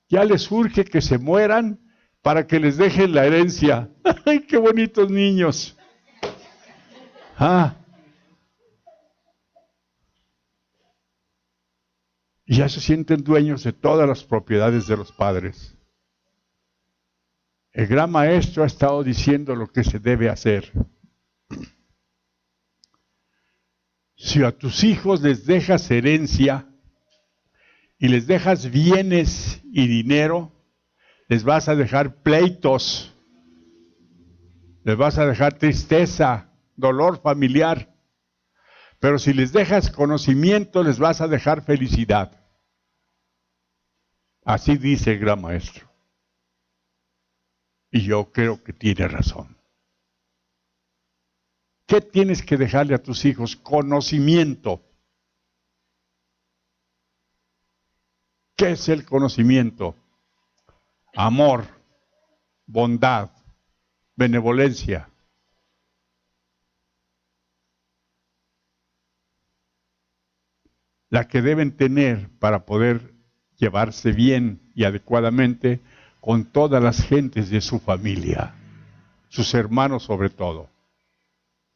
Ya les urge que se mueran para que les dejen la herencia. ¡Ay, qué bonitos niños! Y ya se sienten dueños de todas las propiedades de los padres. El gran maestro ha estado diciendo lo que se debe hacer. Si a tus hijos les dejas herencia y les dejas bienes y dinero, les vas a dejar pleitos, les vas a dejar tristeza, dolor familiar. Pero si les dejas conocimiento, les vas a dejar felicidad. Así dice el gran maestro. Y yo creo que tiene razón. ¿Qué tienes que dejarle a tus hijos? Conocimiento. ¿Qué es el conocimiento? Amor, bondad, benevolencia. La que deben tener para poder llevarse bien y adecuadamente con todas las gentes de su familia, sus hermanos sobre todo,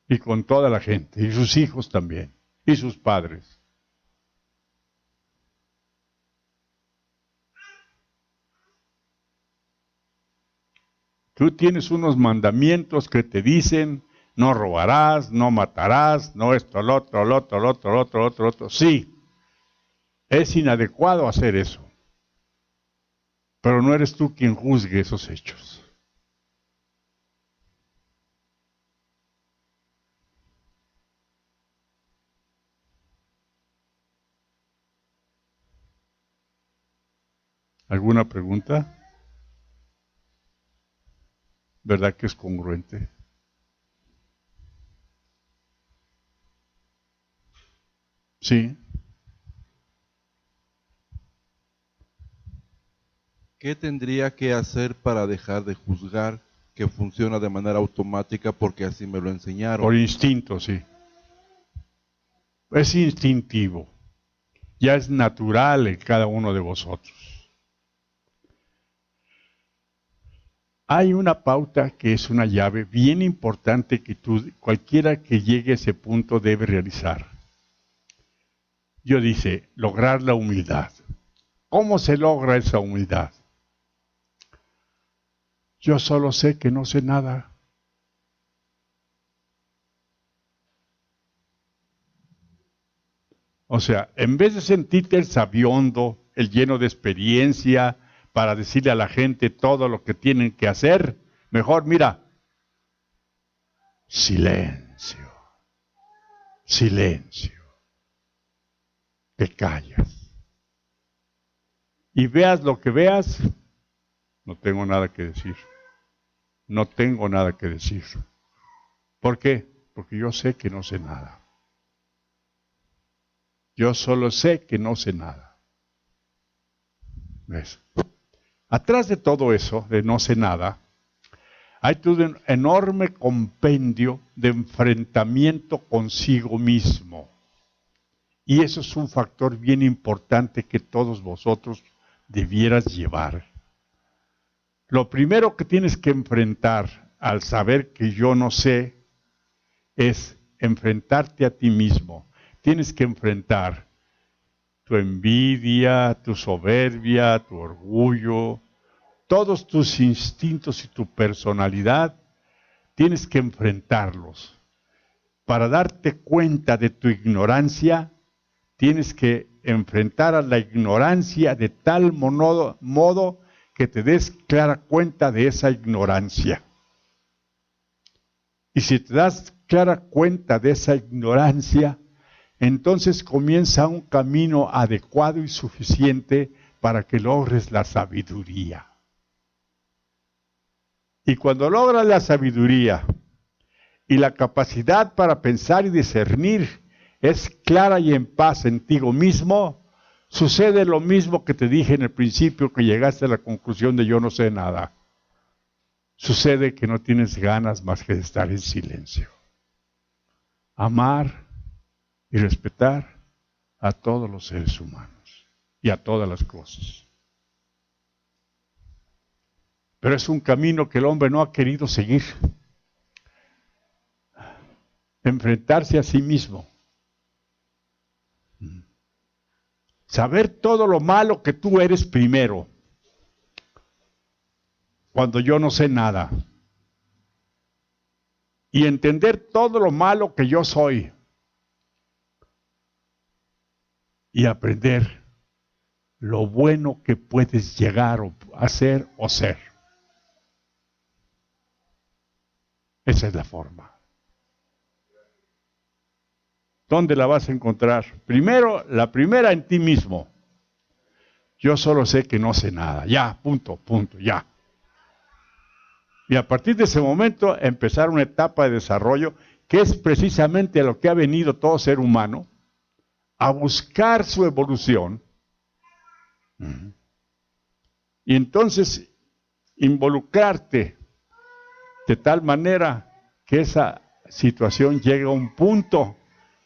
y con toda la gente, y sus hijos también, y sus padres. Tú tienes unos mandamientos que te dicen, no robarás, no matarás, no esto, lo otro, lo otro, lo otro, lo otro, lo otro, lo otro. Sí, es inadecuado hacer eso. Pero no eres tú quien juzgue esos hechos. ¿Alguna pregunta? ¿Verdad que es congruente? Sí.
¿Qué tendría que hacer para dejar de juzgar que funciona de manera automática porque así me lo enseñaron?
Por instinto, sí. Es instintivo. Ya es natural en cada uno de vosotros. Hay una pauta que es una llave bien importante que cualquiera que llegue a ese punto debe realizar. Yo dice, lograr la humildad. ¿Cómo se logra esa humildad? Yo solo sé que no sé nada. O sea, en vez de sentirte el sabiondo, el lleno de experiencia, para decirle a la gente todo lo que tienen que hacer, mejor mira, silencio, silencio, te callas. Y veas lo que veas, no tengo nada que decir. No tengo nada que decir. ¿Por qué? Porque yo sé que no sé nada. Yo solo sé que no sé nada. ¿Ves? Atrás de todo eso, de no sé nada, hay todo un enorme compendio de enfrentamiento consigo mismo. Y eso es un factor bien importante que todos vosotros debieras llevar. Lo primero que tienes que enfrentar al saber que yo no sé es enfrentarte a ti mismo. Tienes que enfrentar tu envidia, tu soberbia, tu orgullo, todos tus instintos y tu personalidad, tienes que enfrentarlos. Para darte cuenta de tu ignorancia, tienes que enfrentar a la ignorancia de tal modo que te des clara cuenta de esa ignorancia. Y si te das clara cuenta de esa ignorancia, entonces comienza un camino adecuado y suficiente para que logres la sabiduría. Y cuando logras la sabiduría y la capacidad para pensar y discernir es clara y en paz en ti mismo, sucede lo mismo que te dije en el principio, que llegaste a la conclusión de yo no sé nada. Sucede que no tienes ganas más que de estar en silencio. Amar y respetar a todos los seres humanos y a todas las cosas. Pero es un camino que el hombre no ha querido seguir. Enfrentarse a sí mismo. Saber todo lo malo que tú eres primero. Cuando yo no sé nada. Y entender todo lo malo que yo soy. Y aprender lo bueno que puedes llegar a ser o ser. Esa es la forma. ¿Dónde la vas a encontrar? Primero, la primera en ti mismo. Yo solo sé que no sé nada. Ya, punto, ya. Y a partir de ese momento empezar una etapa de desarrollo que es precisamente a lo que ha venido todo ser humano, a buscar su evolución. Y entonces involucrarte de tal manera que esa situación llegue a un punto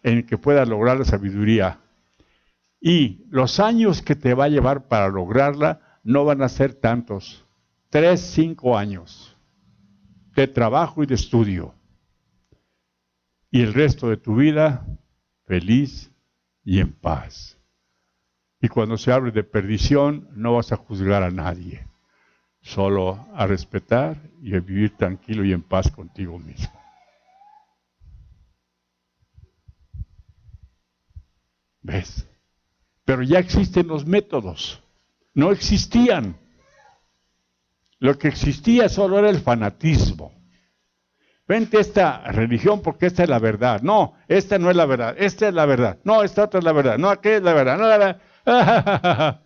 en el que puedas lograr la sabiduría. Y los años que te va a llevar para lograrla no van a ser tantos. 3, 5 años de trabajo y de estudio. Y el resto de tu vida feliz y en paz. Y cuando se hable de perdición, no vas a juzgar a nadie. Solo a respetar y a vivir tranquilo y en paz contigo mismo. ¿Ves? Pero ya existen los métodos. No existían. Lo que existía solo era el fanatismo. Vente esta religión porque esta es la verdad. No, esta no es la verdad. Esta es la verdad. No, esta otra es la verdad. No, aquella es la verdad. No, la verdad.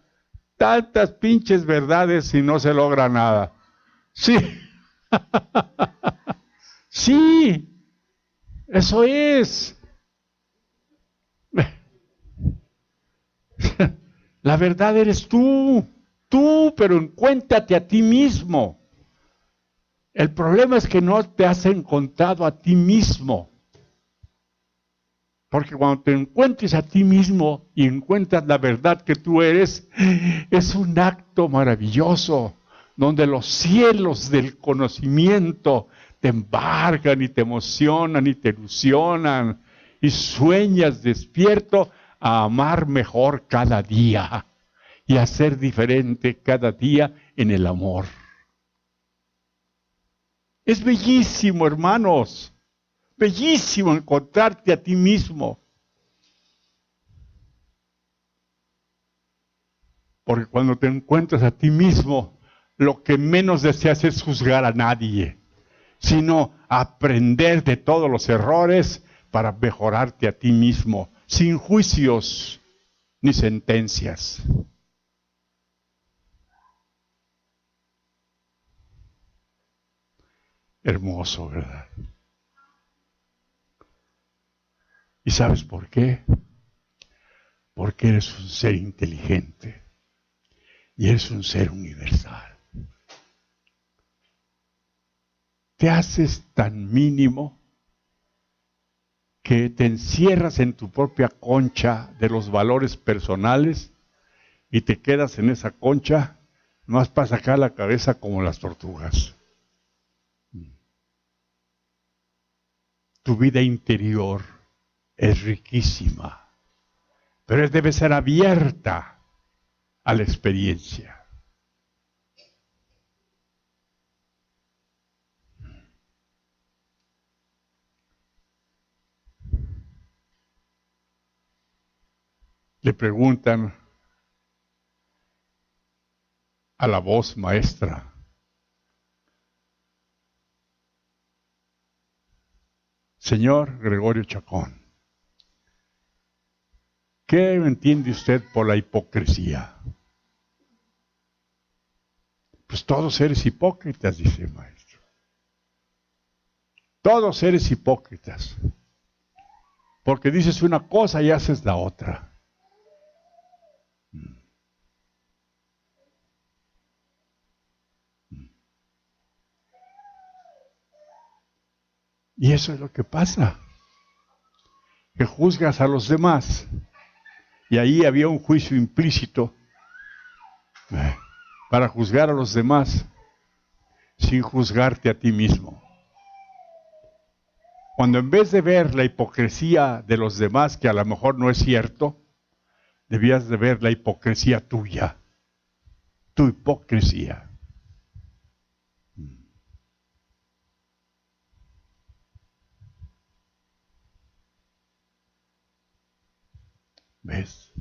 Tantas pinches verdades y no se logra nada. Sí. Sí. Eso es. La verdad eres tú, pero encuéntrate a ti mismo. El problema es que no te has encontrado a ti mismo. Porque cuando te encuentres a ti mismo y encuentras la verdad que tú eres, es un acto maravilloso, donde los cielos del conocimiento te embargan y te emocionan y te ilusionan y sueñas despierto a amar mejor cada día y a ser diferente cada día en el amor. Es bellísimo, hermanos, bellísimo encontrarte a ti mismo. Porque cuando te encuentras a ti mismo, lo que menos deseas es juzgar a nadie, sino aprender de todos los errores para mejorarte a ti mismo, sin juicios ni sentencias. Hermoso, ¿verdad? ¿Y sabes por qué? Porque eres un ser inteligente y eres un ser universal. Te haces tan mínimo que te encierras en tu propia concha de los valores personales y te quedas en esa concha más para sacar la cabeza como las tortugas. Tu vida interior es riquísima, pero debe ser abierta a la experiencia. Le preguntan a la voz maestra: Señor Gregorio Chacón, ¿qué entiende usted por la hipocresía? Pues todos eres hipócritas, dice el maestro. Todos eres hipócritas. Porque dices una cosa y haces la otra. Y eso es lo que pasa, que juzgas a los demás. Y ahí había un juicio implícito para juzgar a los demás sin juzgarte a ti mismo. Cuando en vez de ver la hipocresía de los demás, que a lo mejor no es cierto, debías de ver la hipocresía tuya, tu hipocresía. ¿Ves?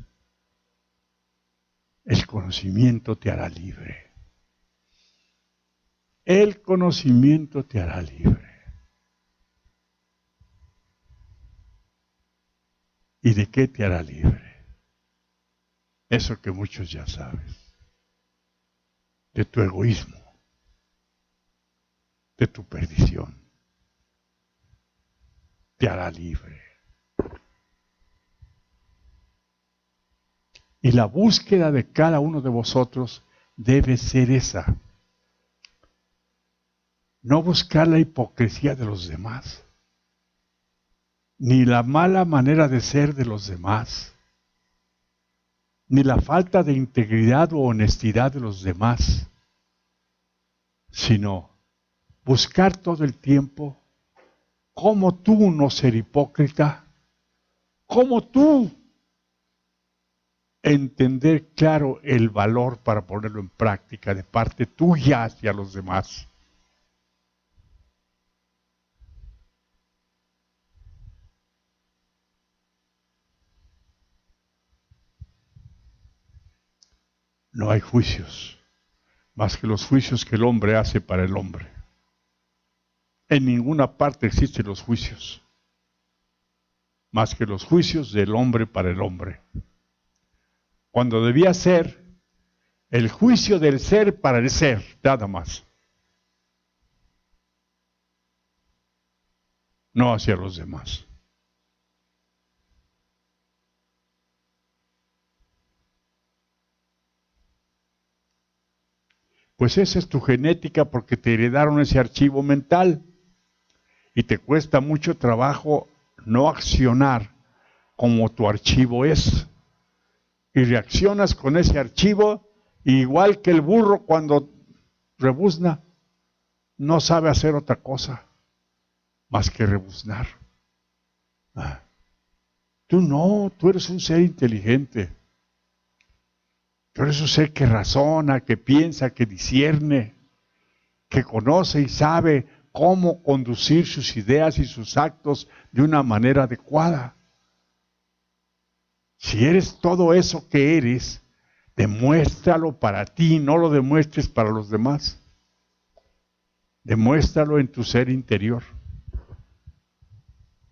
El conocimiento te hará libre. El conocimiento te hará libre. ¿Y de qué te hará libre? Eso que muchos ya sabes. De tu egoísmo. De tu perdición. Te hará libre. Y la búsqueda de cada uno de vosotros debe ser esa. No buscar la hipocresía de los demás, ni la mala manera de ser de los demás, ni la falta de integridad o honestidad de los demás, sino buscar todo el tiempo cómo tú no ser hipócrita, cómo tú entender claro el valor para ponerlo en práctica de parte tuya hacia los demás. No hay juicios, más que los juicios que el hombre hace para el hombre. En ninguna parte existen los juicios, más que los juicios del hombre para el hombre. Cuando debía ser el juicio del ser para el ser, nada más. No hacia los demás. Pues esa es tu genética porque te heredaron ese archivo mental y te cuesta mucho trabajo no accionar como tu archivo es. Y reaccionas con ese archivo igual que el burro cuando rebuzna, no sabe hacer otra cosa más que rebuznar. Tú no, tú eres un ser inteligente. Tú eres un ser que razona, que piensa, que discierne, que conoce y sabe cómo conducir sus ideas y sus actos de una manera adecuada. Si eres todo eso que eres, demuéstralo para ti, no lo demuestres para los demás. Demuéstralo en tu ser interior.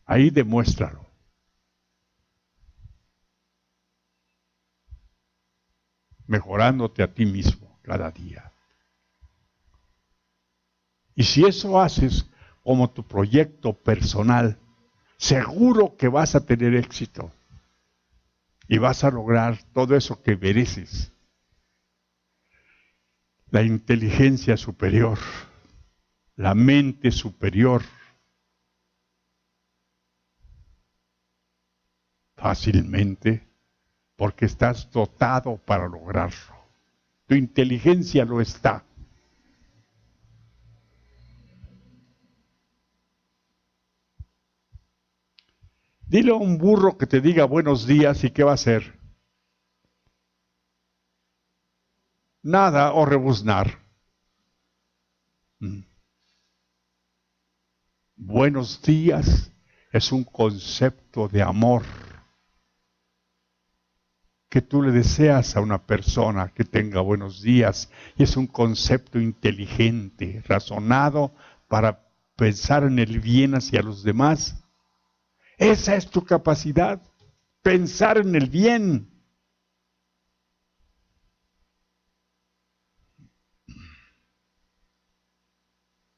Ahí demuéstralo. Mejorándote a ti mismo cada día. Y si eso haces como tu proyecto personal, seguro que vas a tener éxito y vas a lograr todo eso que mereces. La inteligencia superior, la mente superior, fácilmente, porque estás dotado para lograrlo. Tu inteligencia lo está. Dile a un burro que te diga buenos días y ¿qué va a hacer? Nada o rebuznar. Buenos días es un concepto de amor que tú le deseas a una persona que tenga buenos días, y es un concepto inteligente, razonado para pensar en el bien hacia los demás. Esa es tu capacidad, pensar en el bien.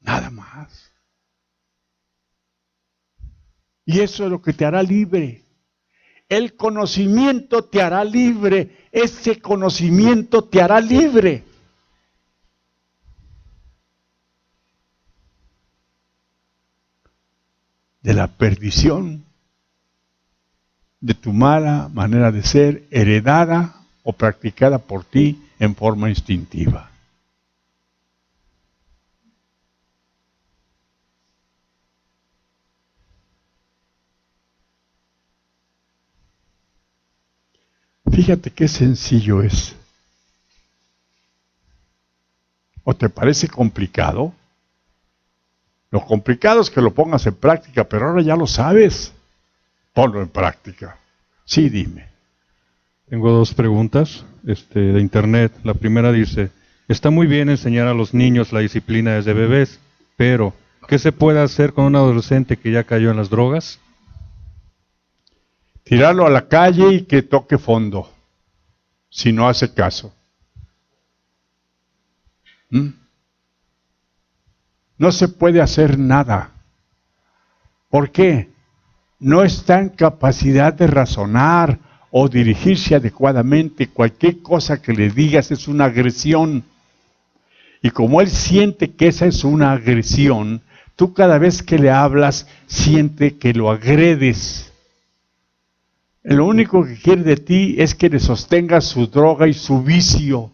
Nada más. Y eso es lo que te hará libre. El conocimiento te hará libre. Ese conocimiento te hará libre. De la perdición, de tu mala manera de ser, heredada o practicada por ti en forma instintiva. Fíjate qué sencillo es. ¿O te parece complicado? Lo complicado es que lo pongas en práctica, pero ahora ya lo sabes. Ponlo en práctica. Sí, dime.
Tengo dos preguntas de internet. La primera dice, está muy bien enseñar a los niños la disciplina desde bebés, pero ¿qué se puede hacer con un adolescente que ya cayó en las drogas?
Tirarlo a la calle y que toque fondo, si no hace caso. No se puede hacer nada. ¿Por qué? No está en capacidad de razonar o dirigirse adecuadamente. Cualquier cosa que le digas es una agresión. Y como él siente que esa es una agresión, tú cada vez que le hablas siente que lo agredes. Lo único que quiere de ti es que le sostengas su droga y su vicio.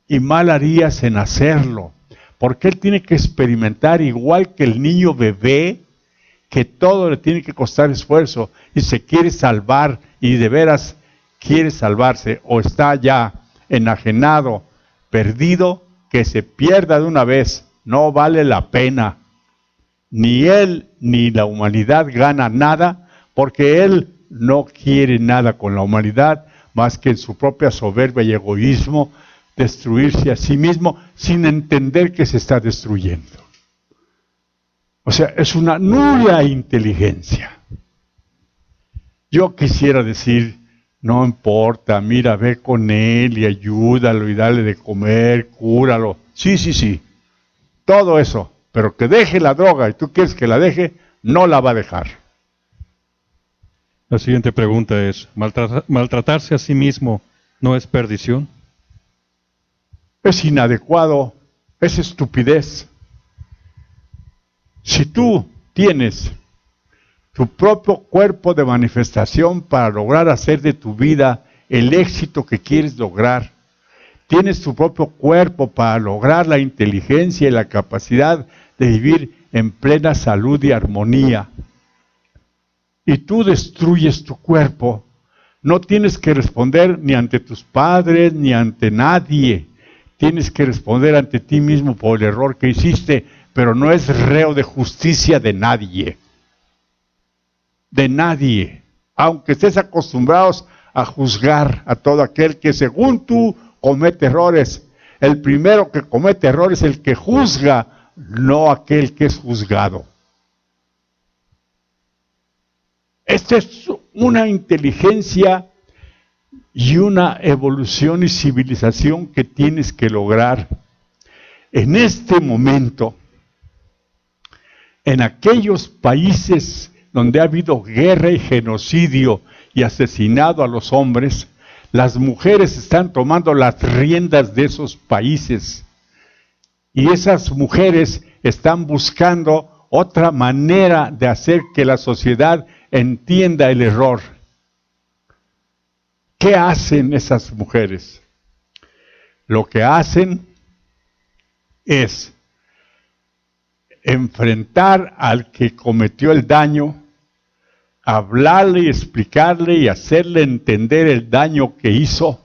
Y mal harías en hacerlo. Porque él tiene que experimentar igual que el niño bebé, que todo le tiene que costar esfuerzo y se quiere salvar y de veras quiere salvarse o está ya enajenado, perdido, que se pierda de una vez. No vale la pena. Ni él ni la humanidad gana nada porque él no quiere nada con la humanidad más que en su propia soberbia y egoísmo destruirse a sí mismo sin entender que se está destruyendo. O sea, es una nula inteligencia. Yo quisiera decir, no importa, mira, ve con él y ayúdalo y dale de comer, cúralo. Sí, todo eso, pero que deje la droga y tú quieres que la deje, no la va a dejar.
La siguiente pregunta es, ¿maltratarse a sí mismo no es perdición?
Es inadecuado, es estupidez. Si tú tienes tu propio cuerpo de manifestación para lograr hacer de tu vida el éxito que quieres lograr, Tienes tu propio cuerpo para lograr la inteligencia y la capacidad de vivir en plena salud y armonía. Y tú destruyes tu cuerpo. No tienes que responder ni ante tus padres ni ante nadie. Tienes que responder ante ti mismo por el error que hiciste, pero no es reo de justicia de nadie. De nadie. Aunque estés acostumbrados a juzgar a todo aquel que según tú comete errores. El primero que comete errores es el que juzga, no aquel que es juzgado. Esta es una inteligencia y una evolución y civilización que tienes que lograr. En este momento, en aquellos países donde ha habido guerra y genocidio y asesinado a los hombres, las mujeres están tomando las riendas de esos países. Y esas mujeres están buscando otra manera de hacer que la sociedad entienda el error. ¿Qué hacen esas mujeres? Lo que hacen es enfrentar al que cometió el daño, hablarle y explicarle y hacerle entender el daño que hizo,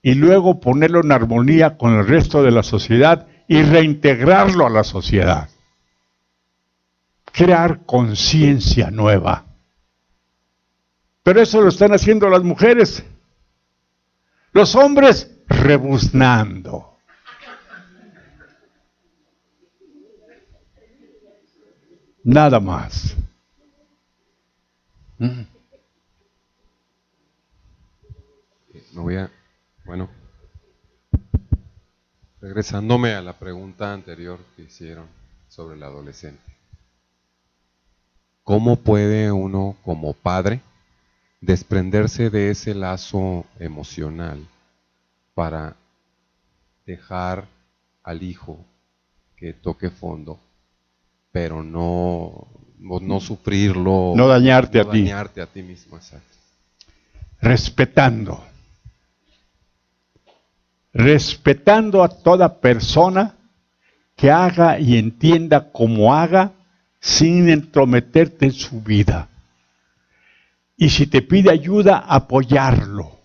y luego ponerlo en armonía con el resto de la sociedad y reintegrarlo a la sociedad. Crear conciencia nueva. Pero eso lo están haciendo las mujeres. Los hombres rebuznando. Nada más.
Regresándome a la pregunta anterior que hicieron sobre el adolescente. ¿Cómo puede uno como padre desprenderse de ese lazo emocional para dejar al hijo que toque fondo, pero no sufrirlo,
no dañarte a ti.
Dañarte a ti mismo, exacto.
Respetando a toda persona que haga y entienda como haga, sin entrometerte en su vida. Y si te pide ayuda, apoyarlo.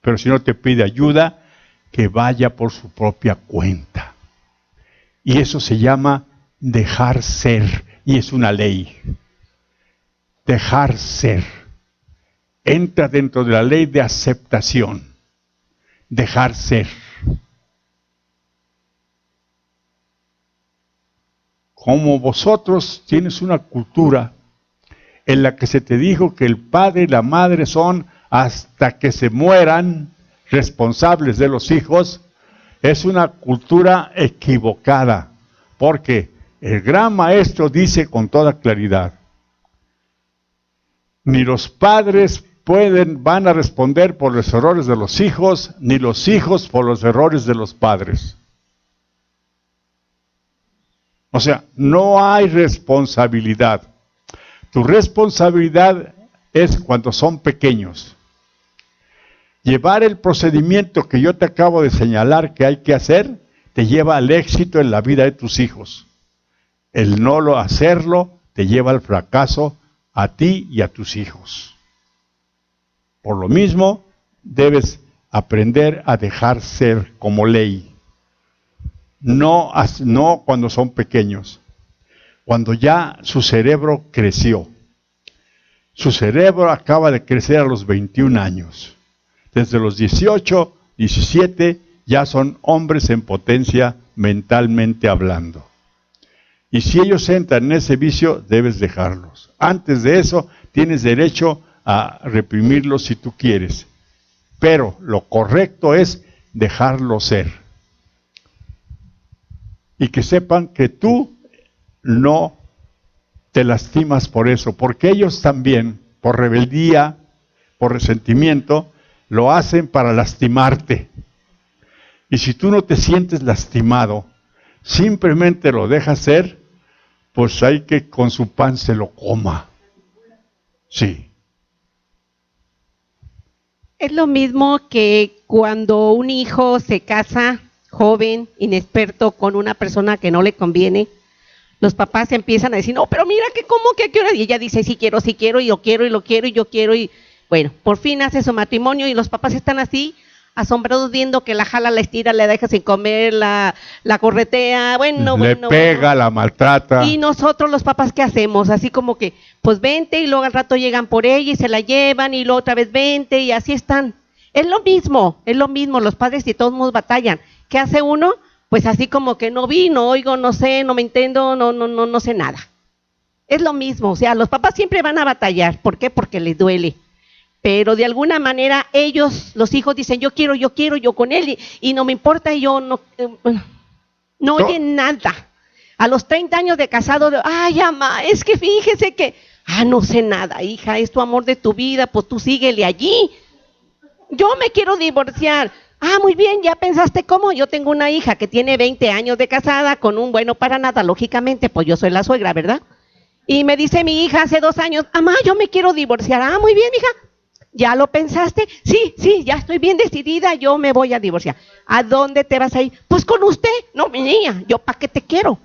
Pero si no te pide ayuda, que vaya por su propia cuenta. Y eso se llama dejar ser, y es una ley. Dejar ser. Entra dentro de la ley de aceptación. Dejar ser. Como vosotros tienes una cultura en la que se te dijo que el padre y la madre son hasta que se mueran responsables de los hijos, es una cultura equivocada, porque el gran maestro dice con toda claridad, ni los padres van a responder por los errores de los hijos, ni los hijos por los errores de los padres. O sea, no hay responsabilidad. Tu responsabilidad es cuando son pequeños. Llevar el procedimiento que yo te acabo de señalar que hay que hacer, te lleva al éxito en la vida de tus hijos. El no hacerlo te lleva al fracaso a ti y a tus hijos. Por lo mismo, debes aprender a dejar ser como ley. No cuando son pequeños, cuando ya su cerebro creció. Su cerebro acaba de crecer a los 21 años. Desde los 18, 17, ya son hombres en potencia mentalmente hablando. Y si ellos entran en ese vicio, debes dejarlos. Antes de eso, tienes derecho a reprimirlos si tú quieres. Pero lo correcto es dejarlo ser. Y que sepan que tú no te lastimas por eso, porque ellos también, por rebeldía, por resentimiento, lo hacen para lastimarte. Y si tú no te sientes lastimado, simplemente lo dejas ser, pues hay que con su pan se lo coma. Sí.
Es lo mismo que cuando un hijo se casa joven, inexperto, con una persona que no le conviene, los papás empiezan a decir, no, pero mira que cómo que a qué hora, y ella dice, sí quiero, y yo quiero, y lo quiero, y yo quiero, y bueno, por fin hace su matrimonio y los papás están así, asombrados viendo que la jala, la estira, la deja sin comer, la corretea,
Le pega, la maltrata.
Y nosotros los papás, ¿qué hacemos? Así como que, pues vente, y luego al rato llegan por ella y se la llevan, y luego otra vez vente, y así están. Es lo mismo, los padres y todos nos batallan. ¿Qué hace uno? Pues así como que no vi, no oigo, no sé, no me entiendo, no sé nada. Es lo mismo, o sea, los papás siempre van a batallar. ¿Por qué? Porque les duele. Pero de alguna manera ellos, los hijos dicen, yo quiero, yo con él, y no me importa, y yo no oyen nada. A los 30 años de casado, ay, mamá, es que fíjese que, no sé nada, hija, es tu amor de tu vida, pues tú síguele allí. Yo me quiero divorciar. Muy bien, ¿ya pensaste cómo? Yo tengo una hija que tiene 20 años de casada con un bueno para nada, lógicamente, pues yo soy la suegra, ¿verdad? Y me dice mi hija hace 2 años, mamá, yo me quiero divorciar. Muy bien, hija. ¿Ya lo pensaste? Sí, ya estoy bien decidida, yo me voy a divorciar. ¿A dónde te vas a ir? Pues con usted. No, mi niña, ¿yo para qué te quiero?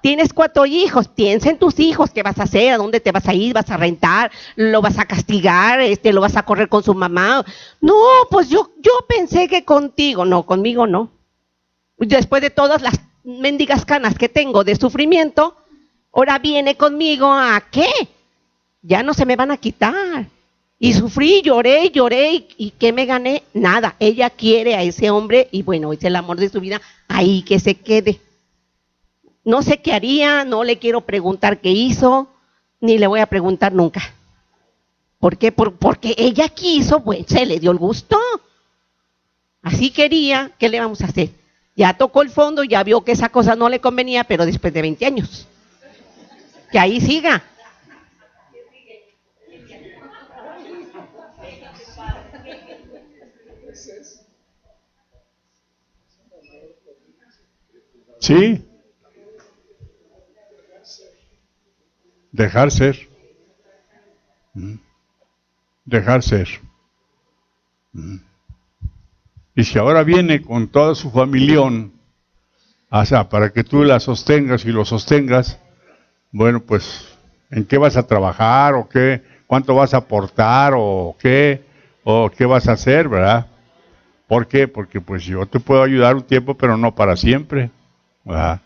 Tienes 4 hijos, piensa en tus hijos, ¿qué vas a hacer? ¿A dónde te vas a ir? ¿Vas a rentar? ¿Lo vas a castigar? ¿Lo vas a correr con su mamá? No, pues yo pensé que contigo. No, conmigo no. Después de todas las mendigas canas que tengo de sufrimiento, ahora viene conmigo ¿a qué? Ya no se me van a quitar. Y sufrí, lloré, ¿y qué me gané? Nada. Ella quiere a ese hombre y bueno, es el amor de su vida, ahí que se quede. No sé qué haría, no le quiero preguntar qué hizo, ni le voy a preguntar nunca. ¿Por qué? Porque ella quiso, pues se le dio el gusto. Así quería, ¿qué le vamos a hacer? Ya tocó el fondo, ya vio que esa cosa no le convenía, pero después de 20 años. Que ahí siga.
Sí. Dejar ser. Dejar ser. Y si ahora viene con toda su familión, o sea, para que tú la sostengas y lo sostengas, bueno, pues, ¿en qué vas a trabajar o qué? ¿Cuánto vas a aportar o qué? ¿O qué vas a hacer, verdad? ¿Por qué? Porque pues yo te puedo ayudar un tiempo, pero no para siempre, ¿verdad?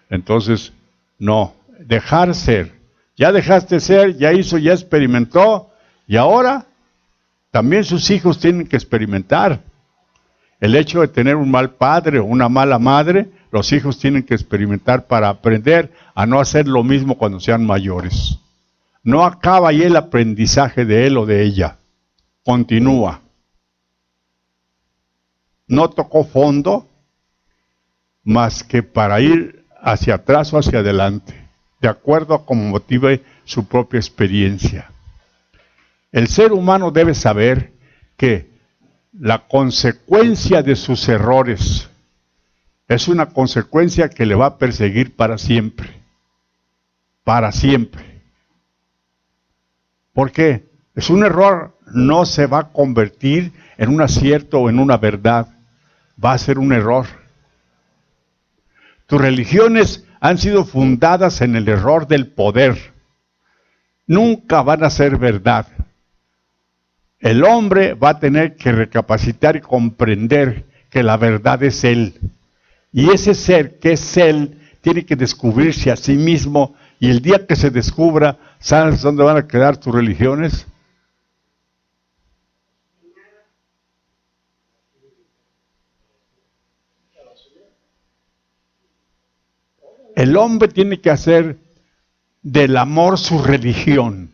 Entonces, no, dejar ser. Ya dejaste ser, ya hizo, ya experimentó, y ahora también sus hijos tienen que experimentar. El hecho de tener un mal padre o una mala madre, los hijos tienen que experimentar para aprender a no hacer lo mismo cuando sean mayores. No acaba ahí el aprendizaje de él o de ella, continúa. No tocó fondo más que para ir hacia atrás o hacia adelante, de acuerdo a cómo motive su propia experiencia. El ser humano debe saber que la consecuencia de sus errores es una consecuencia que le va a perseguir para siempre. Para siempre. ¿Por qué? Es un error, no se va a convertir en un acierto o en una verdad. Va a ser un error. Tus religiones han sido fundadas en el error del poder. Nunca van a ser verdad. El hombre va a tener que recapacitar y comprender que la verdad es él. Y ese ser que es él tiene que descubrirse a sí mismo, y el día que se descubra, ¿sabes dónde van a quedar tus religiones? El hombre tiene que hacer del amor su religión.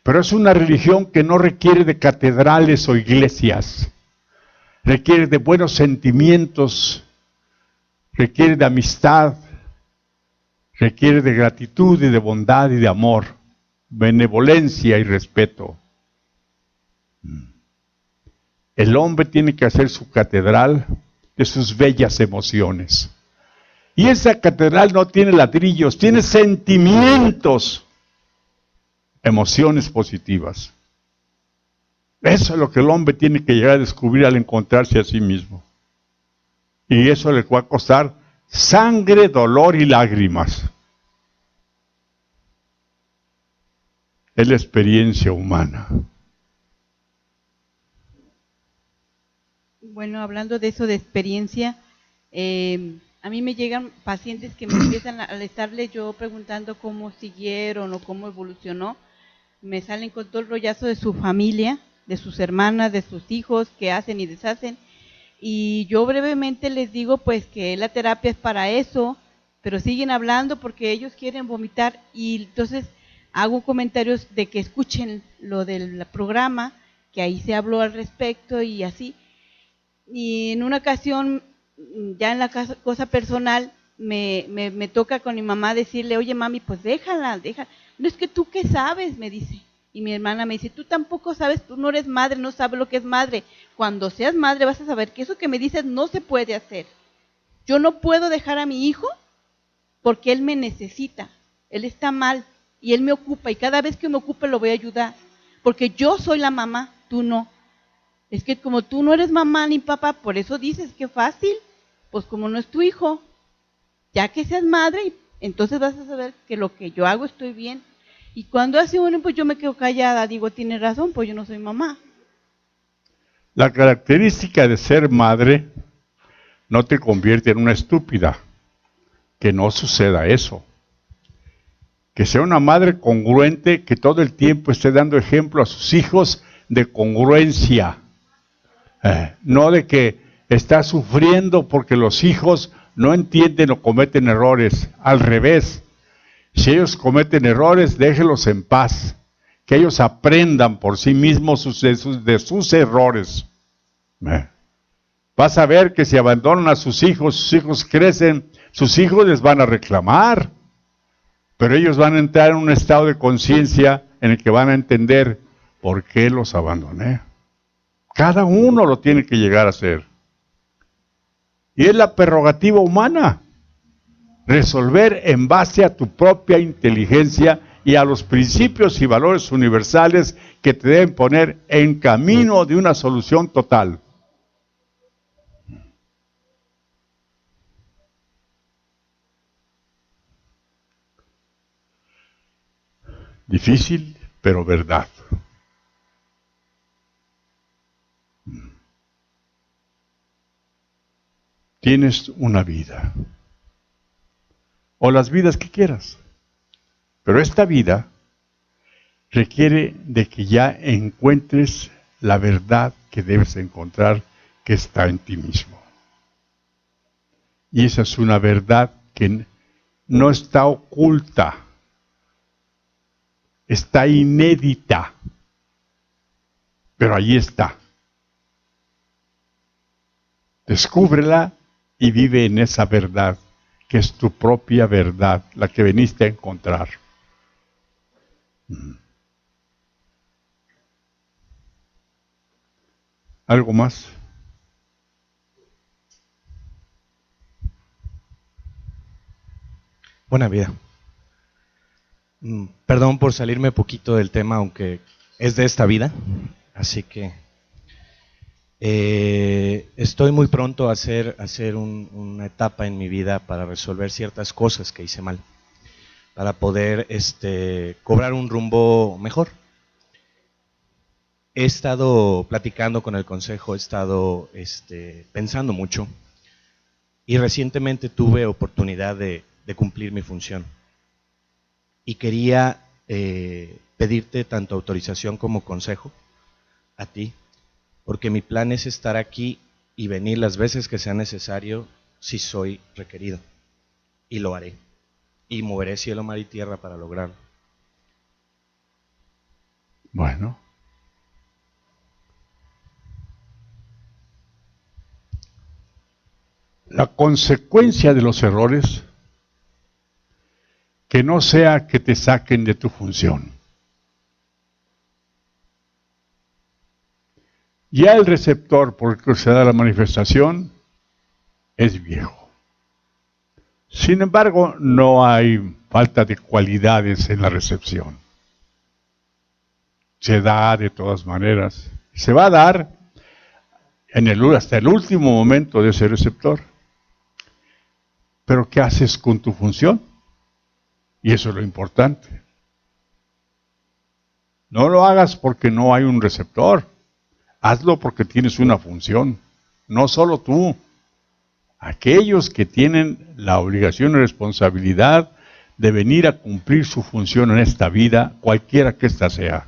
Pero es una religión que no requiere de catedrales o iglesias. Requiere de buenos sentimientos, requiere de amistad, requiere de gratitud y de bondad y de amor, benevolencia y respeto. El hombre tiene que hacer su catedral de sus bellas emociones. Y esa catedral no tiene ladrillos, tiene sentimientos, emociones positivas. Eso es lo que el hombre tiene que llegar a descubrir al encontrarse a sí mismo. Y eso le va a costar sangre, dolor y lágrimas. Es la experiencia humana.
Bueno, hablando de eso de experiencia, a mí me llegan pacientes que me empiezan al estarle yo preguntando cómo siguieron o cómo evolucionó, me salen con todo el rollazo de su familia, de sus hermanas, de sus hijos, que hacen y deshacen, y yo brevemente les digo pues que la terapia es para eso, pero siguen hablando porque ellos quieren vomitar, y entonces hago comentarios de que escuchen lo del programa, que ahí se habló al respecto y así. Y en una ocasión, ya en la cosa personal, me toca con mi mamá decirle, oye mami, pues déjala. No, es que tú qué sabes, me dice. Y mi hermana me dice, tú tampoco sabes, tú no eres madre, no sabes lo que es madre. Cuando seas madre vas a saber que eso que me dices no se puede hacer. Yo no puedo dejar a mi hijo porque él me necesita, él está mal y él me ocupa, y cada vez que me ocupe lo voy a ayudar, porque yo soy la mamá, tú no. Es que como tú no eres mamá ni papá, por eso dices que fácil, pues como no es tu hijo, ya que seas madre, entonces vas a saber que lo que yo hago estoy bien. Y cuando hace uno, pues yo me quedo callada, digo, tiene razón, pues yo no soy mamá.
La característica de ser madre no te convierte en una estúpida. Que no suceda eso. Que sea una madre congruente, que todo el tiempo esté dando ejemplo a sus hijos de congruencia. No de que está sufriendo porque los hijos no entienden o cometen errores. Al revés. Si ellos cometen errores, déjenlos en paz. Que ellos aprendan por sí mismos de sus errores. Vas a ver que si abandonan a sus hijos crecen, sus hijos les van a reclamar. Pero ellos van a entrar en un estado de conciencia en el que van a entender por qué los abandoné. Cada uno lo tiene que llegar a hacer. Y es la prerrogativa humana. Resolver en base a tu propia inteligencia y a los principios y valores universales que te deben poner en camino de una solución total. Difícil, pero verdad. Tienes una vida, o las vidas que quieras, pero esta vida requiere de que ya encuentres la verdad que debes encontrar, que está en ti mismo. Y esa es una verdad que no está oculta, está inédita, pero ahí está. Descúbrela y vive en esa verdad, que es tu propia verdad, la que viniste a encontrar. ¿Algo más?
Buena vida. Perdón por salirme poquito del tema, aunque es de esta vida, así que estoy muy pronto a hacer una etapa en mi vida para resolver ciertas cosas que hice mal, para poder cobrar un rumbo mejor. He estado platicando con el consejo, he estado pensando mucho, y recientemente tuve oportunidad de cumplir mi función. Y quería pedirte tanto autorización como consejo a ti, porque mi plan es estar aquí y venir las veces que sea necesario si soy requerido. Y lo haré. Y moveré cielo, mar y tierra para lograrlo.
Bueno. La consecuencia de los errores, que no sea que te saquen de tu función. Ya el receptor por el que se da la manifestación es viejo. Sin embargo, no hay falta de cualidades en la recepción. Se da de todas maneras. Se va a dar hasta el último momento de ese receptor. Pero ¿qué haces con tu función? Y eso es lo importante. No lo hagas porque no hay un receptor. Hazlo porque tienes una función. No solo tú. Aquellos que tienen la obligación y responsabilidad de venir a cumplir su función en esta vida, cualquiera que ésta sea.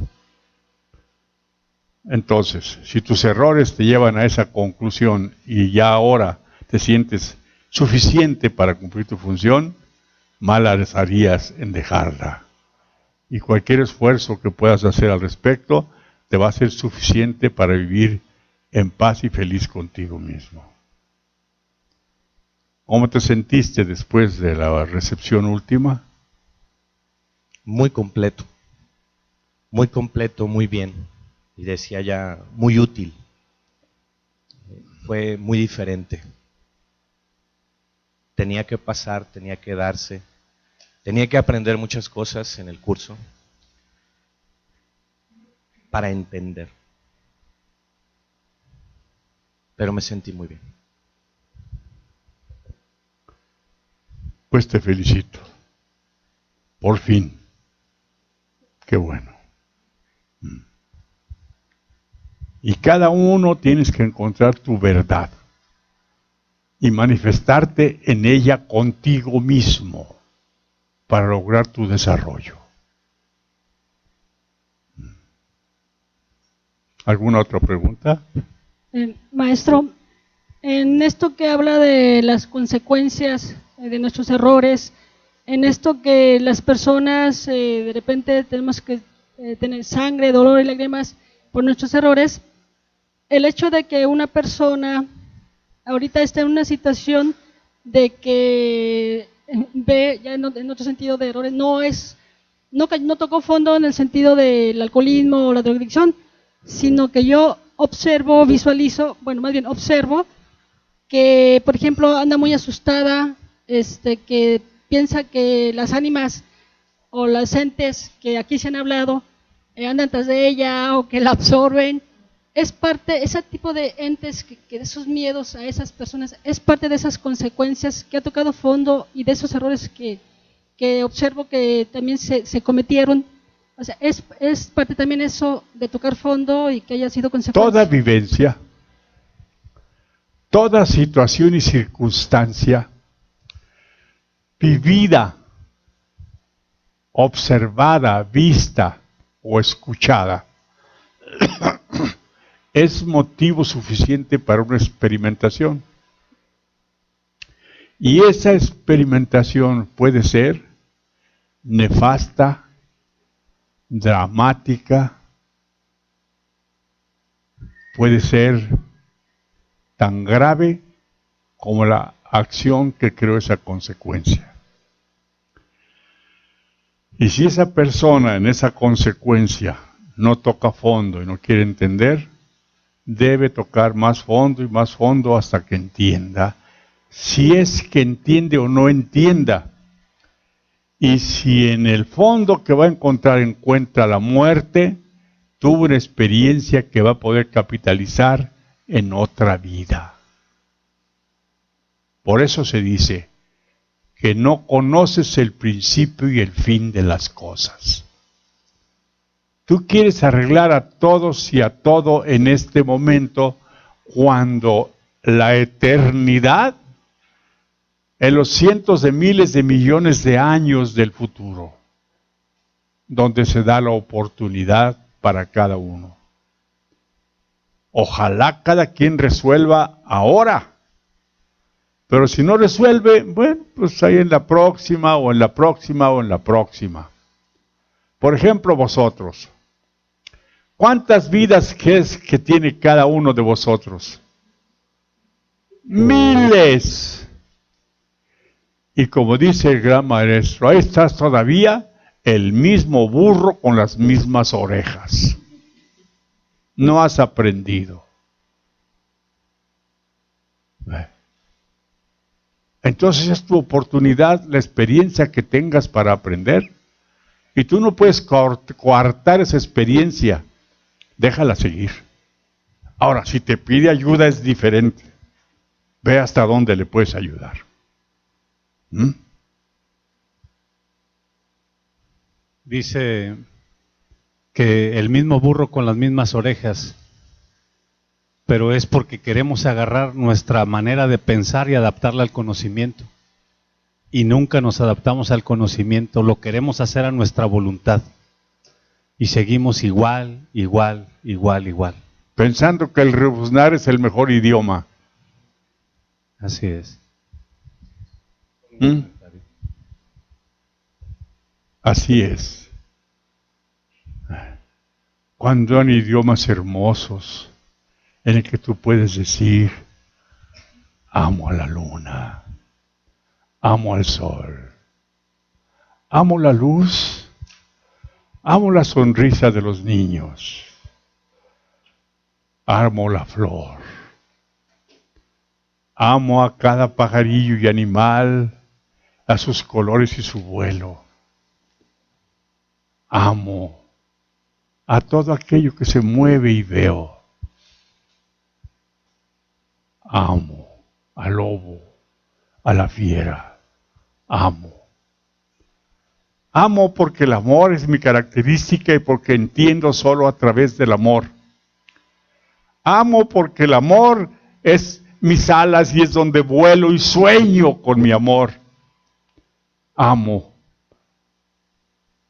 Entonces, si tus errores te llevan a esa conclusión y ya ahora te sientes suficiente para cumplir tu función, mal harías en dejarla. Y cualquier esfuerzo que puedas hacer al respecto te va a ser suficiente para vivir en paz y feliz contigo mismo. ¿Cómo te sentiste después de la recepción última?
Muy completo, muy bien. Y decía ya, muy útil. Fue muy diferente. Tenía que pasar, tenía que darse. Tenía que aprender muchas cosas en el curso para entender. Pero me sentí muy bien.
Pues te felicito. Por fin. Qué bueno. Y cada uno tienes que encontrar tu verdad y manifestarte en ella contigo mismo para lograr tu desarrollo. ¿Alguna otra pregunta?
Maestro, en esto que habla de las consecuencias de nuestros errores, en esto que las personas de repente tenemos que tener sangre, dolor y lágrimas por nuestros errores, el hecho de que una persona ahorita está en una situación de que ve, ya en otro sentido de errores, no tocó fondo en el sentido del alcoholismo o la drogadicción, sino que yo observo, visualizo, bueno, más bien observo que, por ejemplo, anda muy asustada, que piensa que las ánimas o las entes que aquí se han hablado andan tras de ella o que la absorben. Es parte, ese tipo de entes, que esos miedos a esas personas, es parte de esas consecuencias que ha tocado fondo y de esos errores que observo que también se cometieron. O sea, es parte también eso de tocar fondo y que haya sido consecuencia.
Toda vivencia, toda situación y circunstancia vivida, observada, vista o escuchada es motivo suficiente para una experimentación. Y esa experimentación puede ser nefasta, dramática, puede ser tan grave como la acción que creó esa consecuencia. Y si esa persona en esa consecuencia no toca fondo y no quiere entender, debe tocar más fondo y más fondo hasta que entienda, si es que entiende o no entienda. Y si en el fondo que va a encontrar encuentra la muerte, tuvo una experiencia que va a poder capitalizar en otra vida. Por eso se dice que no conoces el principio y el fin de las cosas. Tú quieres arreglar a todos y a todo en este momento, cuando la eternidad, en los cientos de miles de millones de años del futuro, donde se da la oportunidad para cada uno. Ojalá cada quien resuelva ahora. Pero si no resuelve, bueno, pues ahí en la próxima, o en la próxima, o en la próxima. Por ejemplo, vosotros. ¿Cuántas vidas crees que tiene cada uno de vosotros? Miles. Y como dice el gran maestro, ahí estás todavía el mismo burro con las mismas orejas. No has aprendido. Entonces es tu oportunidad, la experiencia que tengas para aprender. Y tú no puedes coartar esa experiencia. Déjala seguir. Ahora, si te pide ayuda es diferente. Ve hasta dónde le puedes ayudar. ¿Mm?
Dice que el mismo burro con las mismas orejas, pero es porque queremos agarrar nuestra manera de pensar y adaptarla al conocimiento. Y nunca nos adaptamos al conocimiento, lo queremos hacer a nuestra voluntad. Y seguimos igual.
Pensando que el rebuznar es el mejor idioma.
Así es.
¿Mm? Así es. Cuando hay idiomas hermosos en el que tú puedes decir, amo a la luna, amo al sol, amo la luz, amo la sonrisa de los niños, amo la flor, amo a cada pajarillo y animal, a sus colores y su vuelo. Amo a todo aquello que se mueve y veo. Amo al lobo, a la fiera. Amo. Amo porque el amor es mi característica y porque entiendo solo a través del amor. Amo porque el amor es mis alas y es donde vuelo y sueño con mi amor. Amo.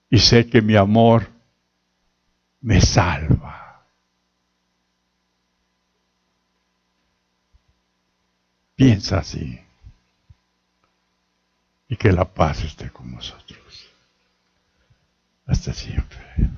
Y sé que mi amor me salva. Piensa así. Y que la paz esté con nosotros. Hasta siempre.